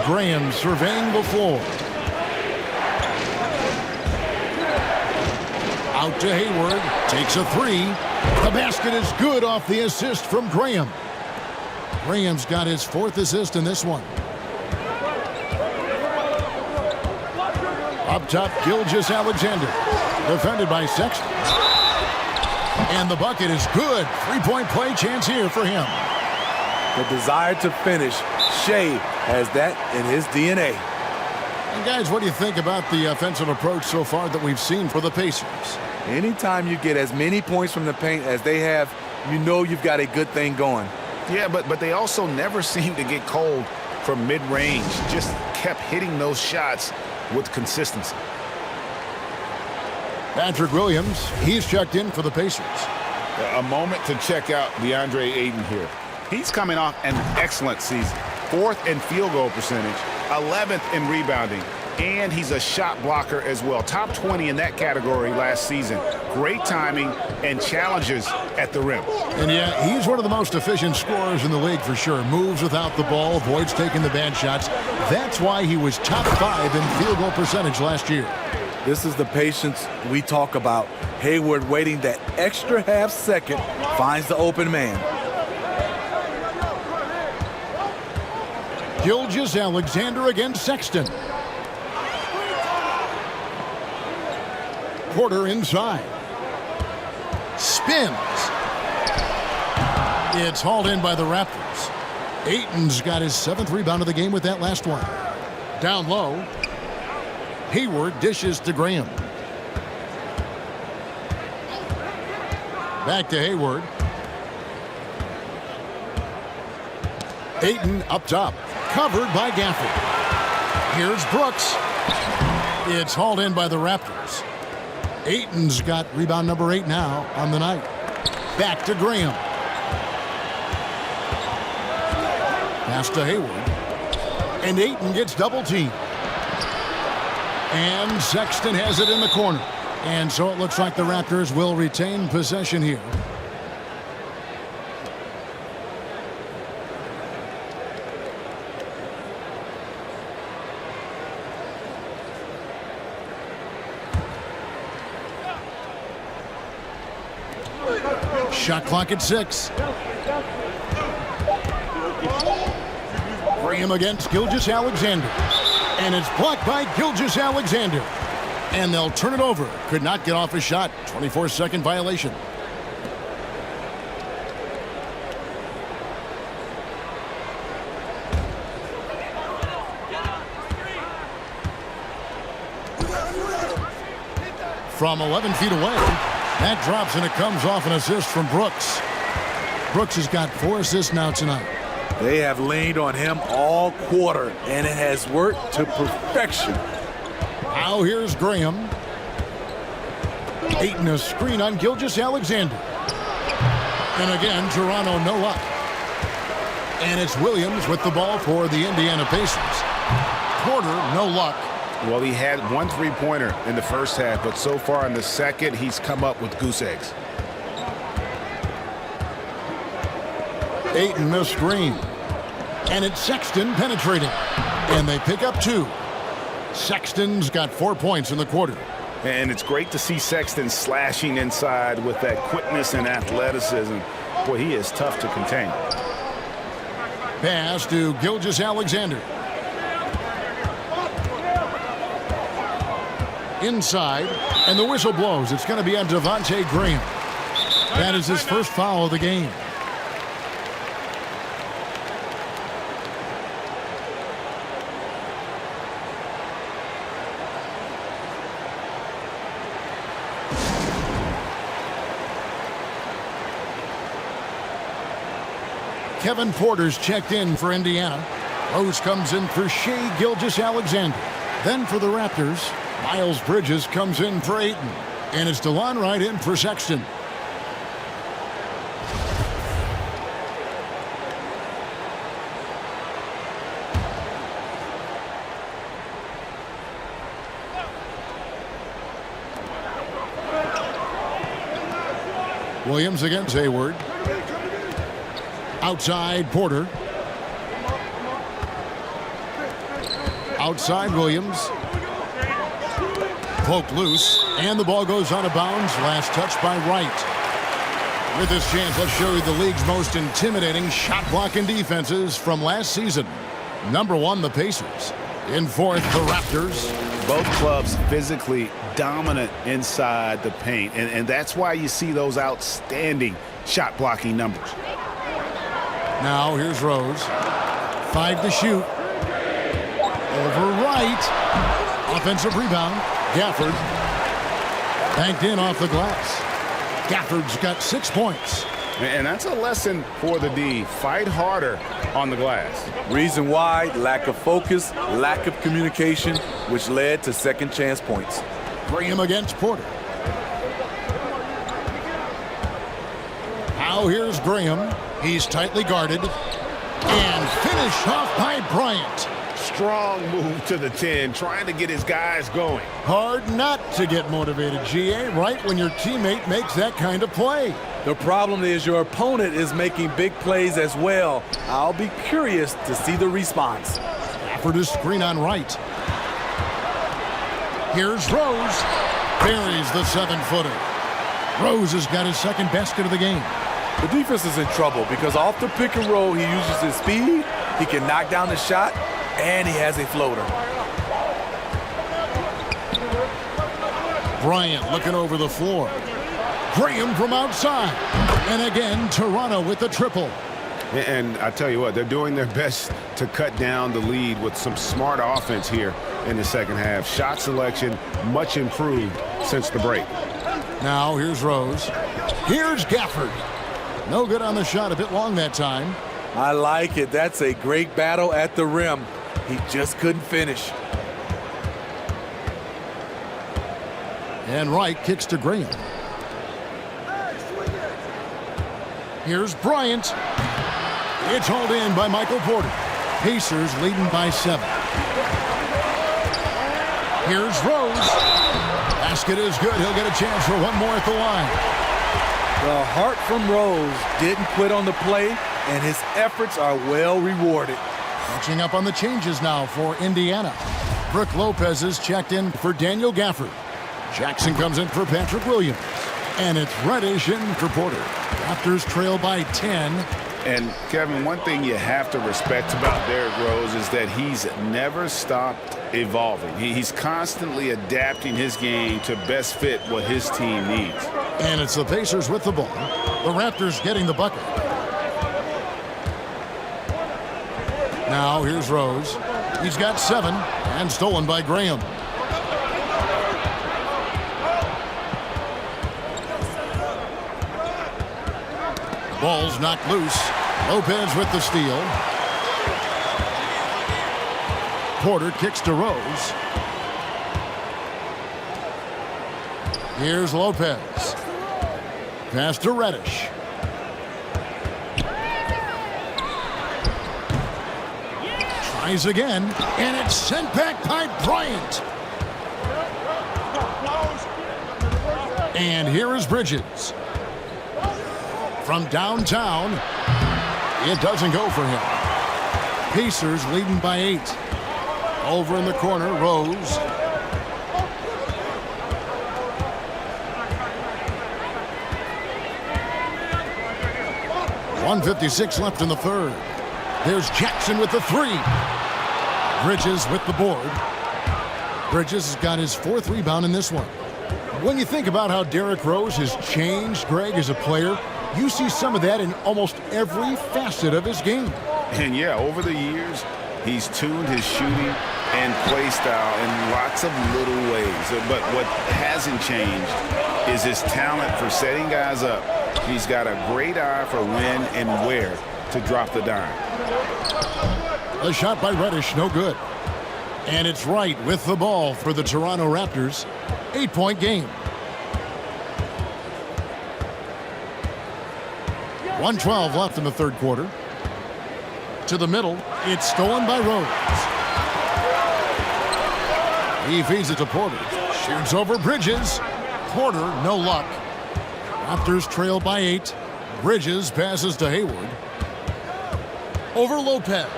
Graham surveying the floor. Out to Hayward. Takes a 3. The basket is good off the assist from Graham. Graham's got his 4th assist in this one. Up top, Gilgeous Alexander. Defended by Sexton. And the bucket is good. Three-point play chance here for him. The desire to finish. Shea has that in his DNA. And guys, what do you think about the offensive approach so far that we've seen for the Pacers? Anytime you get as many points from the paint as they have, you know you've got a good thing going. Yeah, but they also never seem to get cold from mid-range. Just kept hitting those shots with consistency. Patrick Williams, he's checked in for the Pacers. A moment to check out DeAndre Ayton here. He's coming off an excellent season. 4th in field goal percentage, 11th in rebounding, and he's a shot blocker as well. Top 20 in that category last season. Great timing and challenges at the rim. And yeah, he's one of the most efficient scorers in the league for sure. Moves without the ball, avoids taking the bad shots. That's why he was top 5 in field goal percentage last year. This is the patience we talk about. Hayward waiting that extra half second, finds the open man. Gilgeous Alexander against Sexton. Porter inside. Spins. It's hauled in by the Raptors. Ayton's got his 7th rebound of the game with that last one. Down low. Hayward dishes to Graham. Back to Hayward. Ayton up top. Covered by Gafford. Here's Brooks. It's hauled in by the Raptors. Ayton's got rebound number 8 now on the night. Back to Graham. Pass to Hayward. And Ayton gets double teamed. And Sexton has it in the corner. And so it looks like the Raptors will retain possession here. Shot clock at 6. Graham against Gilgeous Alexander. And it's blocked by Gilgeous Alexander. And they'll turn it over. Could not get off a shot. 24-second violation. From 11 feet away. That drops and it comes off an assist from Brooks. Brooks has got 4 assists now tonight. They have leaned on him all quarter, and it has worked to perfection. Now here's Graham. Ayton a screen on Gilgeous Alexander. And again, Toronto no luck. And it's Williams with the ball for the Indiana Pacers. Porter no luck. Well, he had 1 3-pointer in the first half, but so far in the second, he's come up with goose eggs. Ayton a screen. And it's Sexton penetrating. And they pick up 2. Sexton's got 4 points in the quarter. And it's great to see Sexton slashing inside with that quickness and athleticism. Boy, he is tough to contain. Pass to Gilgeous Alexander. Inside, and the whistle blows. It's going to be on Devontae Graham. That is his first foul of the game. Kevin Porter's checked in for Indiana. Rose comes in for Shea Gilgeous Alexander. Then for the Raptors, Miles Bridges comes in for Ayton. And it's DeLon Wright in for Sexton. Williams against Hayward. Outside Porter. Outside Williams. Poked loose, and the ball goes out of bounds. Last touch by Wright. With this chance, let's show you the league's most intimidating shot blocking defenses from last season. Number 1, the Pacers. In fourth, the Raptors. Both clubs physically dominant inside the paint, and that's why you see those outstanding shot blocking numbers. Now here's Rose. 5 to shoot. Over right. Offensive rebound. Gafford. Banked in off the glass. Gafford's got 6 points. And that's a lesson for the D. Fight harder on the glass. Reason why: lack of focus, lack of communication, which led to second chance points. Graham against Porter. Now here's Graham. He's tightly guarded. And finished off by Bryant. Strong move to the 10, trying to get his guys going. Hard not to get motivated, GA, right when your teammate makes that kind of play. The problem is your opponent is making big plays as well. I'll be curious to see the response. Stafford is screen on right. Here's Rose. Buries the 7-footer. Rose has got his second basket of the game. The defense is in trouble because off the pick and roll, he uses his speed, he can knock down the shot, and he has a floater. Bryant looking over the floor. Graham from outside. And again, Toronto with the triple. And I tell you what, they're doing their best to cut down the lead with some smart offense here in the second half. Shot selection much improved since the break. Now here's Rose. Here's Gafford. No good on the shot, a bit long that time. I like it. That's a great battle at the rim. He just couldn't finish. And Wright kicks to Graham. Here's Bryant. It's hauled in by Michael Porter. Pacers leading by 7. Here's Rose. Basket is good. He'll get a chance for one more at the line. The heart from Rose didn't quit on the play, and his efforts are well rewarded. Catching up on the changes now for Indiana. Brooke Lopez is checked in for Daniel Gafford. Jackson comes in for Patrick Williams. And it's Reddish in for Porter. Raptors trail by 10. And, Kevin, one thing you have to respect about Derrick Rose is that he's never stopped evolving. He's constantly adapting his game to best fit what his team needs. And it's the Pacers with the ball. The Raptors getting the bucket. Now here's Rose. He's got 7 and stolen by Graham. Ball's knocked loose. Lopez with the steal. Porter kicks to Rose. Here's Lopez. Pass to Reddish. Tries again, and it's sent back by Bryant. And here is Bridges. From downtown, it doesn't go for him. Pacers leading by 8. Over in the corner, Rose. .156 left in the third. There's Jackson with the 3. Bridges with the board. Bridges has got his 4th rebound in this one. When you think about how Derrick Rose has changed, Greg, as a player, you see some of that in almost every facet of his game. And yeah, over the years, he's tuned his shooting and play style in lots of little ways. But what hasn't changed is his talent for setting guys up. He's got a great eye for when and where to drop the dime. The shot by Reddish, no good. And it's Wright with the ball for the Toronto Raptors. 8-point game. 1:12 left in the third quarter. To the middle, it's stolen by Rose. He feeds it to Porter. Shoots over Bridges. Porter, no luck. Raptors trail by 8. Bridges passes to Hayward. Over Lopez.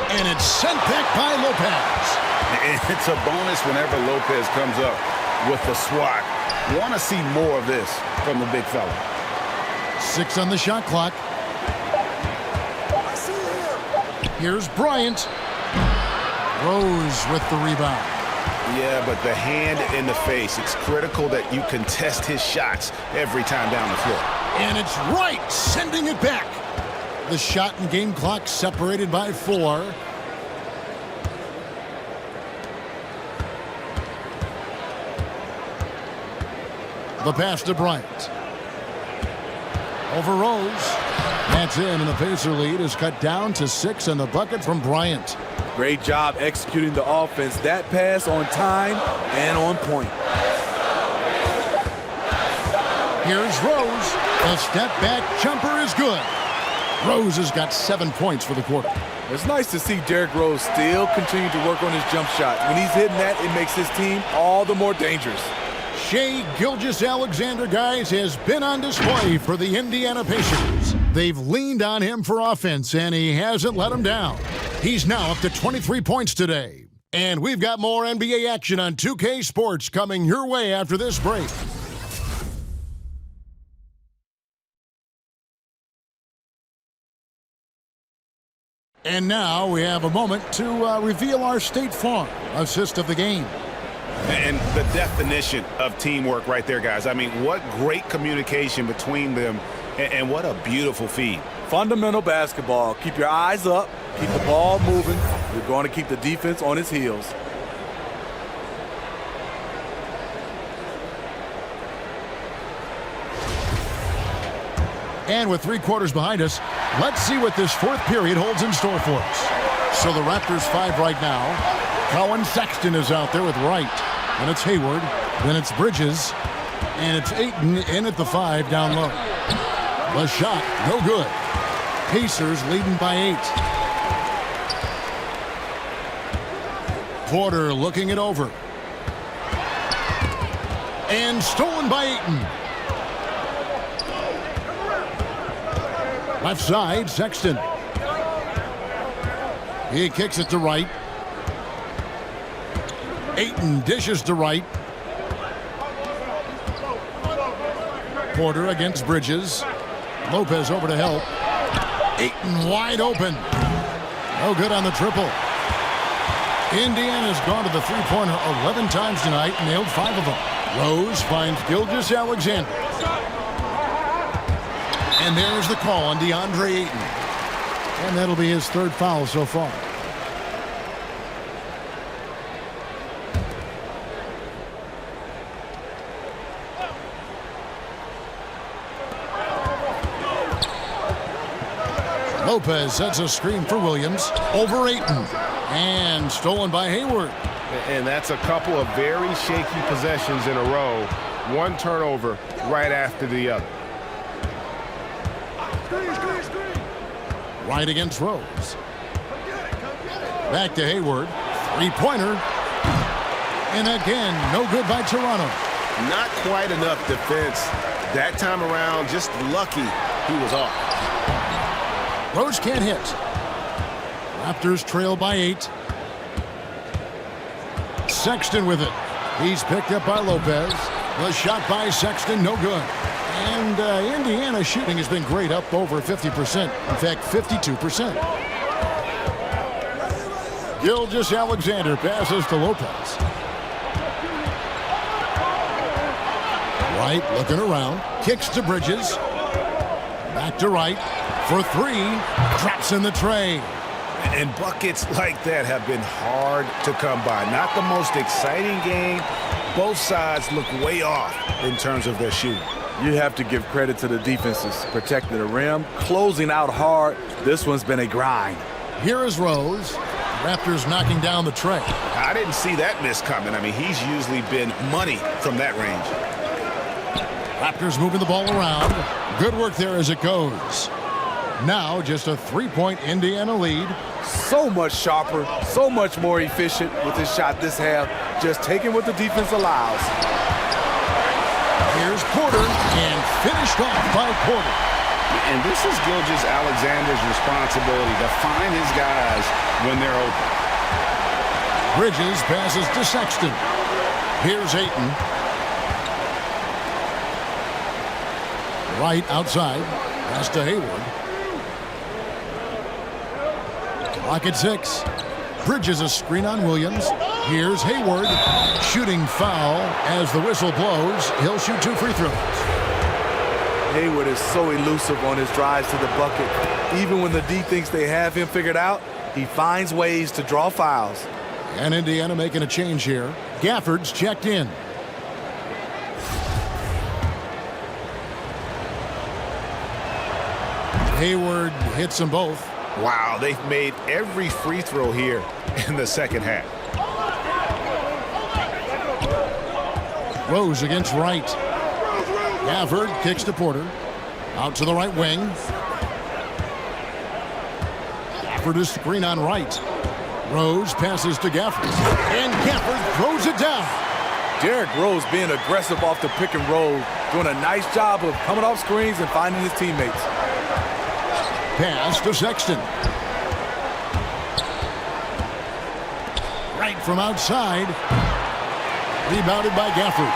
And it's sent back by Lopez. It's a bonus whenever Lopez comes up with the swat. Want to see more of this from the big fella. 6 on the shot clock. Rose with the rebound. Yeah, but the hand in the face, it's critical that you contest his shots every time down the floor. And it's right, sending it back. The shot and game clock separated by 4. The pass to Bryant. Over Rose. That's in, and the Pacer lead is cut down to 6 on the bucket from Bryant. Great job executing the offense. That pass on time and on point. Here's Rose. The step back jumper is good. Rose has got 7 points for the quarter. It's nice to see Derrick Rose still continue to work on his jump shot. When he's hitting that, it makes his team all the more dangerous. Shai Gilgeous-Alexander, guys, has been on display for the Indiana Pacers. They've leaned on him for offense, and he hasn't let them down. He's now up to 23 points today. And we've got more NBA action on 2K Sports coming your way after this break. And now we have a moment to reveal our State Farm assist of the game. And the definition of teamwork right there, guys. I mean, what great communication between them, and what a beautiful feed. Fundamental basketball. Keep your eyes up. Keep the ball moving. You're going to keep the defense on its heels. And with 3 quarters behind us, let's see what this 4th period holds in store for us. So the Raptors 5 right now. Colin Sexton is out there with Wright. And it's Hayward. Then it's Bridges. And it's Ayton in at the 5 down low. The shot, no good. Pacers leading by 8. Porter looking it over. And stolen by Ayton. Left side, Sexton. He kicks it to Wright. Ayton dishes to Wright. Porter against Bridges. Lopez over to help. Ayton wide open. No good on the triple. Indiana's gone to the three-pointer 11 times tonight and nailed 5 of them. Rose finds Gilgeous-Alexander. And there's the call on DeAndre Ayton. And that'll be his 3rd foul so far. Lopez sets a screen for Williams. Over Ayton. And stolen by Hayward. And that's a couple of very shaky possessions in a row. One turnover right after the other. Right against Rose. Back to Hayward. 3-pointer. And again, no good by Toronto. Not quite enough defense. That time around, just lucky he was off. Rose can't hit. Raptors trail by 8. Sexton with it. He's picked up by Lopez. The shot by Sexton, no good. And Indiana shooting has been great, up over 50%. In fact, 52%. Gilgeous-Alexander passes to Lopez. Wright looking around. Kicks to Bridges. Back to Wright. For 3. Drops in the tray. And buckets like that have been hard to come by. Not the most exciting game. Both sides look way off in terms of their shooting. You have to give credit to the defenses. Protecting the rim, closing out hard. This one's been a grind. Here is Rose. Raptors knocking down the tray. I didn't see that miss coming. I mean, he's usually been money from that range. Raptors moving the ball around. Good work there as it goes. Now just a 3-point Indiana lead. So much sharper, so much more efficient with his shot this half. Just taking what the defense allows. Here's Porter, and finished off by Porter. And this is Gilgeous-Alexander's responsibility to find his guys when they're open. Bridges passes to Sexton. Here's Ayton. Right outside. Pass to Hayward. Clock at 6. Bridges a screen on Williams. Here's Hayward. Shooting foul as the whistle blows. He'll shoot 2 free throws. Hayward is so elusive on his drives to the bucket. Even when the D thinks they have him figured out, he finds ways to draw fouls. And Indiana making a change here. Gafford's checked in. Hayward hits them both. Wow, they've made every free throw here in the second half. Rose against Wright. Gafford kicks to Porter. Out to the right wing. Gafford is screen on Wright. Rose passes to Gafford. And Gafford throws it down. Derrick Rose being aggressive off the pick and roll, doing a nice job of coming off screens and finding his teammates. Pass to Sexton. Right from outside. Rebounded by Gafford.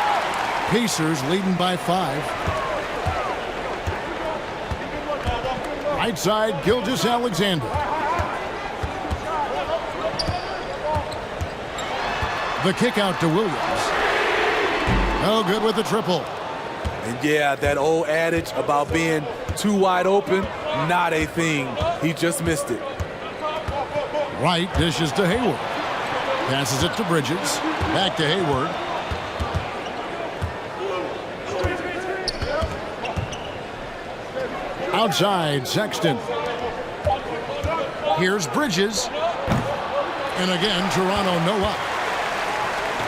Pacers leading by 5. Right side, Gilgeous-Alexander. The kick out to Williams. No good with the triple. And yeah, that old adage about being too wide open, not a thing. He just missed it. Wright dishes to Hayward. Passes it to Bridges. Back to Hayward. Outside, Sexton. Here's Bridges. And again, Toronto no up.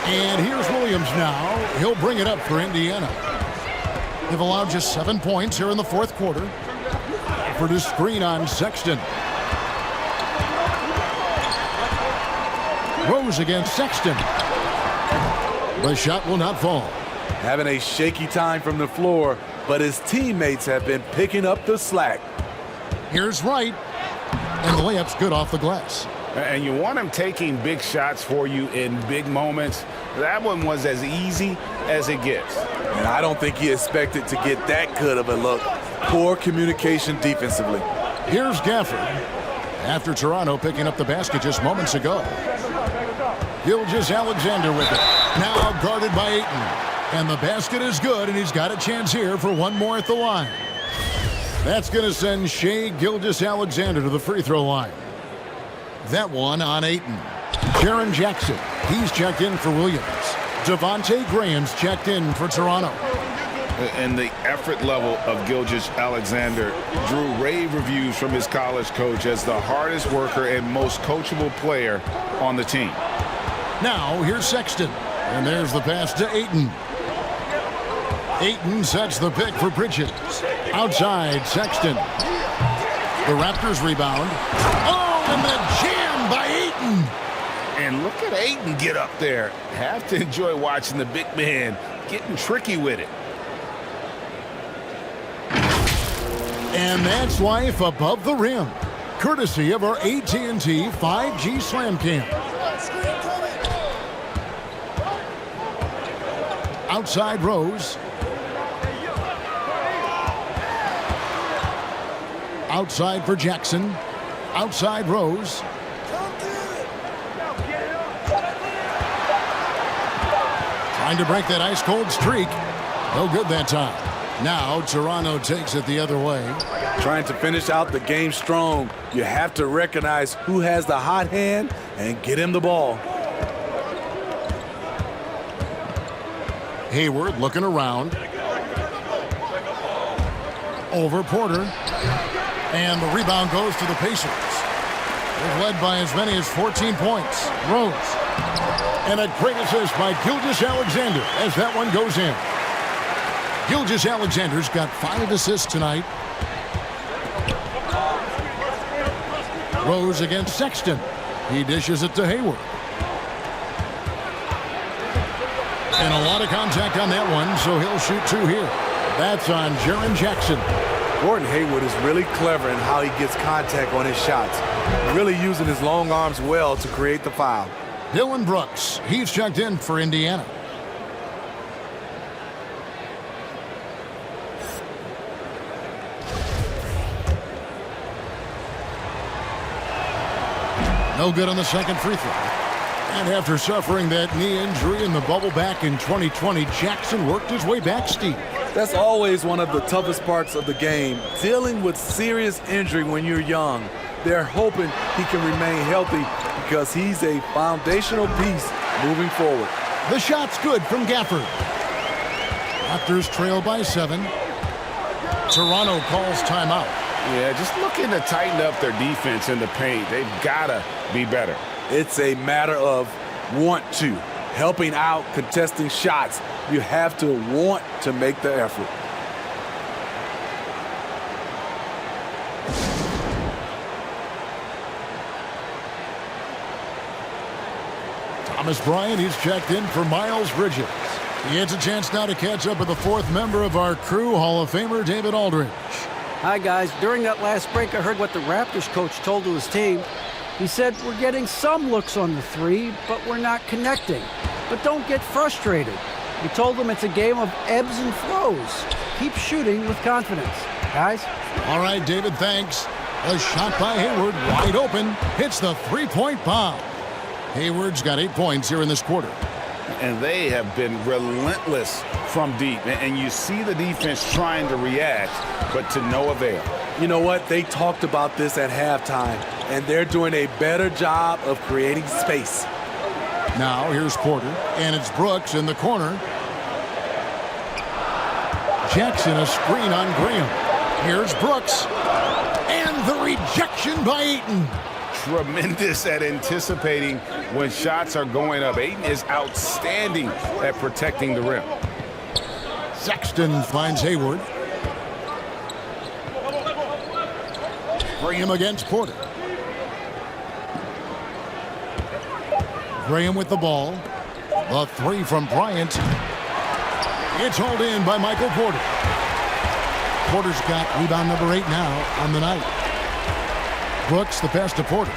And here's Williams now. He'll bring it up for Indiana. They've allowed just 7 points here in the fourth quarter. For the screen on Sexton. Rose against Sexton. The shot will not fall. Having a shaky time from the floor, but his teammates have been picking up the slack. Here's Wright. And the layup's good off the glass. And you want him taking big shots for you in big moments. That one was as easy as it gets. And I don't think he expected to get that good of a look. Poor communication defensively. Here's Gafford. After Toronto picking up the basket just moments ago. Gilgeous-Alexander with it. Now guarded by Ayton. And the basket is good, and he's got a chance here for one more at the line. That's going to send Shai Gilgeous-Alexander to the free throw line. That one on Ayton. Jaren Jackson, he's checked in for Williams. Devontae Graham's checked in for Toronto. And the effort level of Gilgeous-Alexander drew rave reviews from his college coach as the hardest worker and most coachable player on the team. Now, here's Sexton. And there's the pass to Ayton. Ayton sets the pick for Bridges. Outside, Sexton. The Raptors rebound. Oh, and the jam by Ayton. And look at Ayton get up there. Have to enjoy watching the big man getting tricky with it. And that's life above the rim. Courtesy of our AT&T 5G Slam Cam. Outside Rose. Outside for Jackson. Outside Rose. Trying to break that ice-cold streak. No good that time. Now Toronto takes it the other way. Trying to finish out the game strong, you have to recognize who has the hot hand and get him the ball. Hayward looking around. Over Porter. And the rebound goes to the Pacers. They've led by as many as 14 points. Rose. And a great assist by Gilgeous-Alexander as that one goes in. Gilgeous-Alexander's got 5 assists tonight. Rose against Sexton. He dishes it to Hayward. And a lot of contact on that one, so he'll shoot 2 here. That's on Jaren Jackson. Gordon Hayward is really clever in how he gets contact on his shots. Really using his long arms well to create the foul. Dylan Brooks, he's checked in for Indiana. No good on the second free throw. And after suffering that knee injury in the bubble back in 2020, Jackson worked his way back, Steve. That's always one of the toughest parts of the game, dealing with serious injury when you're young. They're hoping he can remain healthy because he's a foundational piece moving forward. The shot's good from Gafford. Raptors trail by 7. Toronto calls timeout. Yeah, just looking to tighten up their defense in the paint. They've got to be better. It's a matter of want to. Helping out, contesting shots. You have to want to make the effort. Thomas Bryant, he's checked in for Miles Bridges. He gets a chance now to catch up with the fourth member of our crew, Hall of Famer David Aldridge. Hi, guys. During that last break, I heard what the Raptors coach told to his team. He said, we're getting some looks on the three, but we're not connecting. But don't get frustrated. He told them it's a game of ebbs and flows. Keep shooting with confidence. Guys? All right, David, thanks. A shot by Hayward, wide open, hits the three-point bomb. Hayward's got 8 points here in this quarter. And they have been relentless from deep. And you see the defense trying to react, but to no avail. You know what? They talked about this at halftime, and they're doing a better job of creating space. Now here's Porter, and it's Brooks in the corner. Jackson a screen on Graham. Here's Brooks, and the rejection by Ayton. Tremendous at anticipating when shots are going up. Ayton is outstanding at protecting the rim. Sexton finds Hayward. Graham against Porter. Graham with the ball. The three from Bryant. It's hauled in by Michael Porter. Porter's got rebound number 8 now on the night. Brooks the pass to Porter.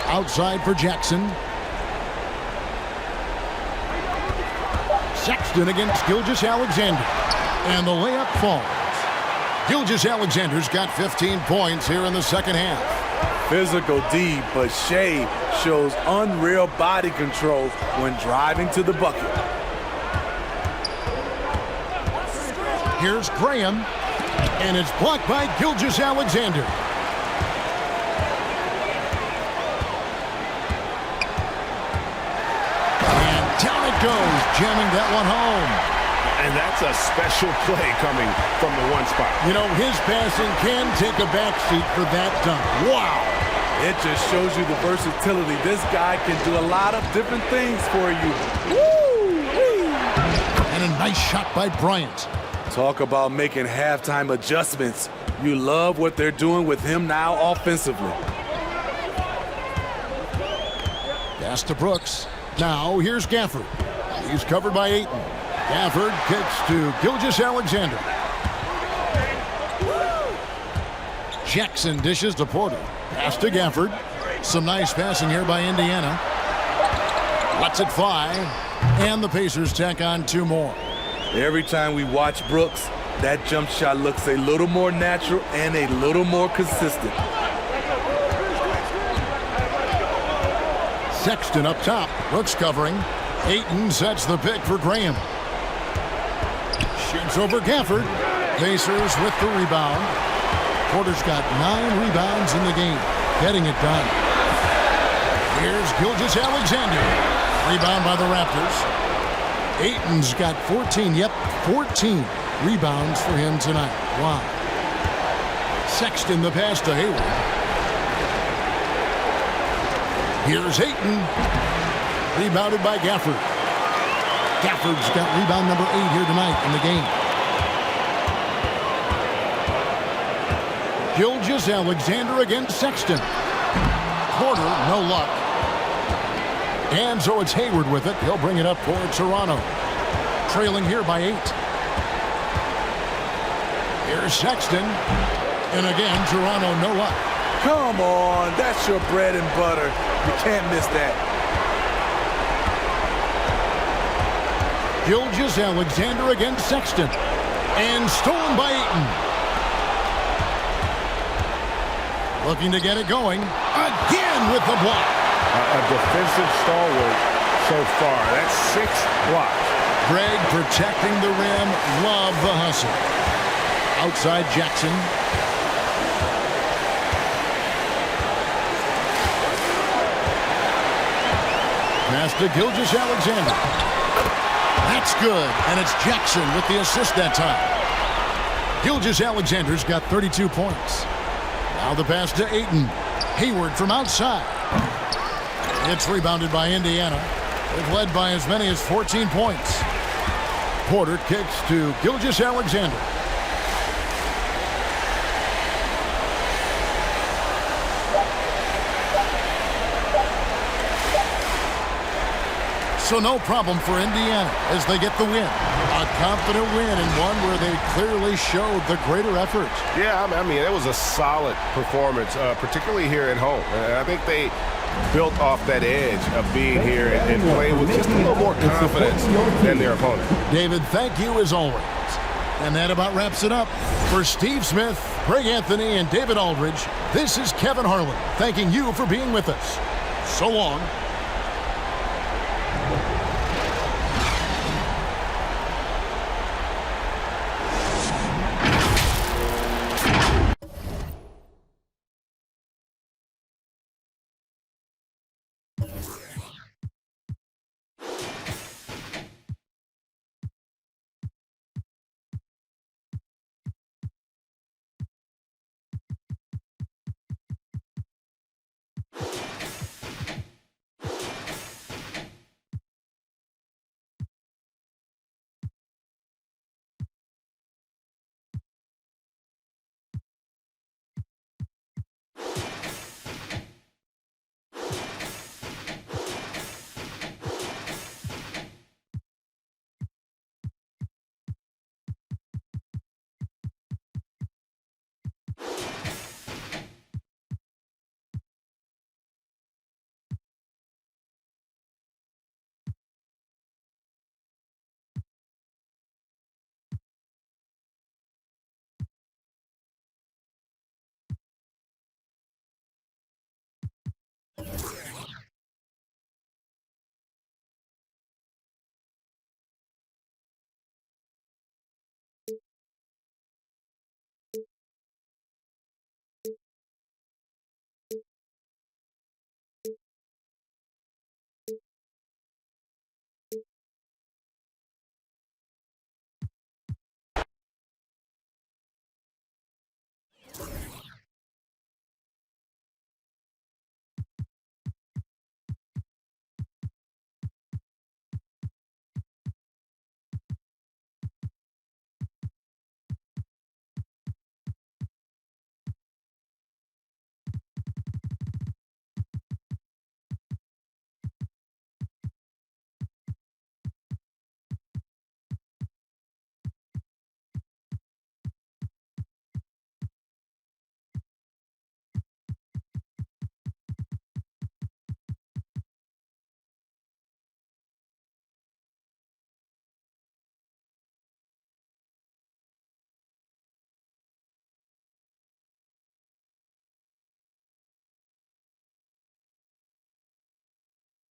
Outside for Jackson. Sexton against Gilgeous-Alexander. And the layup falls. Gilgeous-Alexander's got 15 points here in the second half. Physical D, but Shea shows unreal body control when driving to the bucket. Here's Graham, and it's blocked by Gilgeous-Alexander. And down it goes, jamming that one home. And that's a special play coming from the one spot. You know, his passing can take a backseat for that dunk. Wow. It just shows you the versatility. This guy can do a lot of different things for you. Woo! And a nice shot by Bryant. Talk about making halftime adjustments. You love what they're doing with him now offensively. Pass to Brooks. Now here's Gafford. He's covered by Ayton. Gafford kicks to Gilgeous-Alexander. Jackson dishes to Porter. Pass to Gafford. Some nice passing here by Indiana. Lets it fly. And the Pacers tack on 2 more. Every time we watch Brooks, that jump shot looks a little more natural and a little more consistent. Sexton up top. Brooks covering. Ayton sets the pick for Graham. Shoots over Gafford. Pacers with the rebound. Porter's got 9 rebounds in the game. Getting it done. Here's Gilgeous-Alexander. Rebound by the Raptors. Ayton's got 14. Yep, 14 rebounds for him tonight. Wow. Sexton the pass to Hayward. Here's Ayton. Rebounded by Gafford. Gafford's got rebound number 8 here tonight in the game. Gilgeous-Alexander against Sexton. Porter, no luck. And so it's Hayward with it. He'll bring it up for Toronto. Trailing here by 8. Here's Sexton. And again, Toronto, no luck. Come on, that's your bread and butter. You can't miss that. Gilgeous-Alexander against Sexton. And stolen by Ayton. Looking to get it going. Again with the block. A defensive stalwart so far. That's 6 blocks. Greg protecting the rim. Love the hustle. Outside Jackson. Pass to Gilgeous-Alexander. That's good, and it's Jackson with the assist that time. Gilgeous-Alexander's got 32 points. Now the pass to Ayton. Hayward from outside. It's rebounded by Indiana. They've led by as many as 14 points. Porter kicks to Gilgeous-Alexander. So no problem for Indiana as they get the win. A confident win and one where they clearly showed the greater effort. Yeah, I mean, it was a solid performance, particularly here at home. And I think they built off that edge of being here and playing with just a little more confidence than their opponent. David, thank you as always. And that about wraps it up. For Steve Smith, Greg Anthony, and David Aldridge, this is Kevin Harlan thanking you for being with us. So long.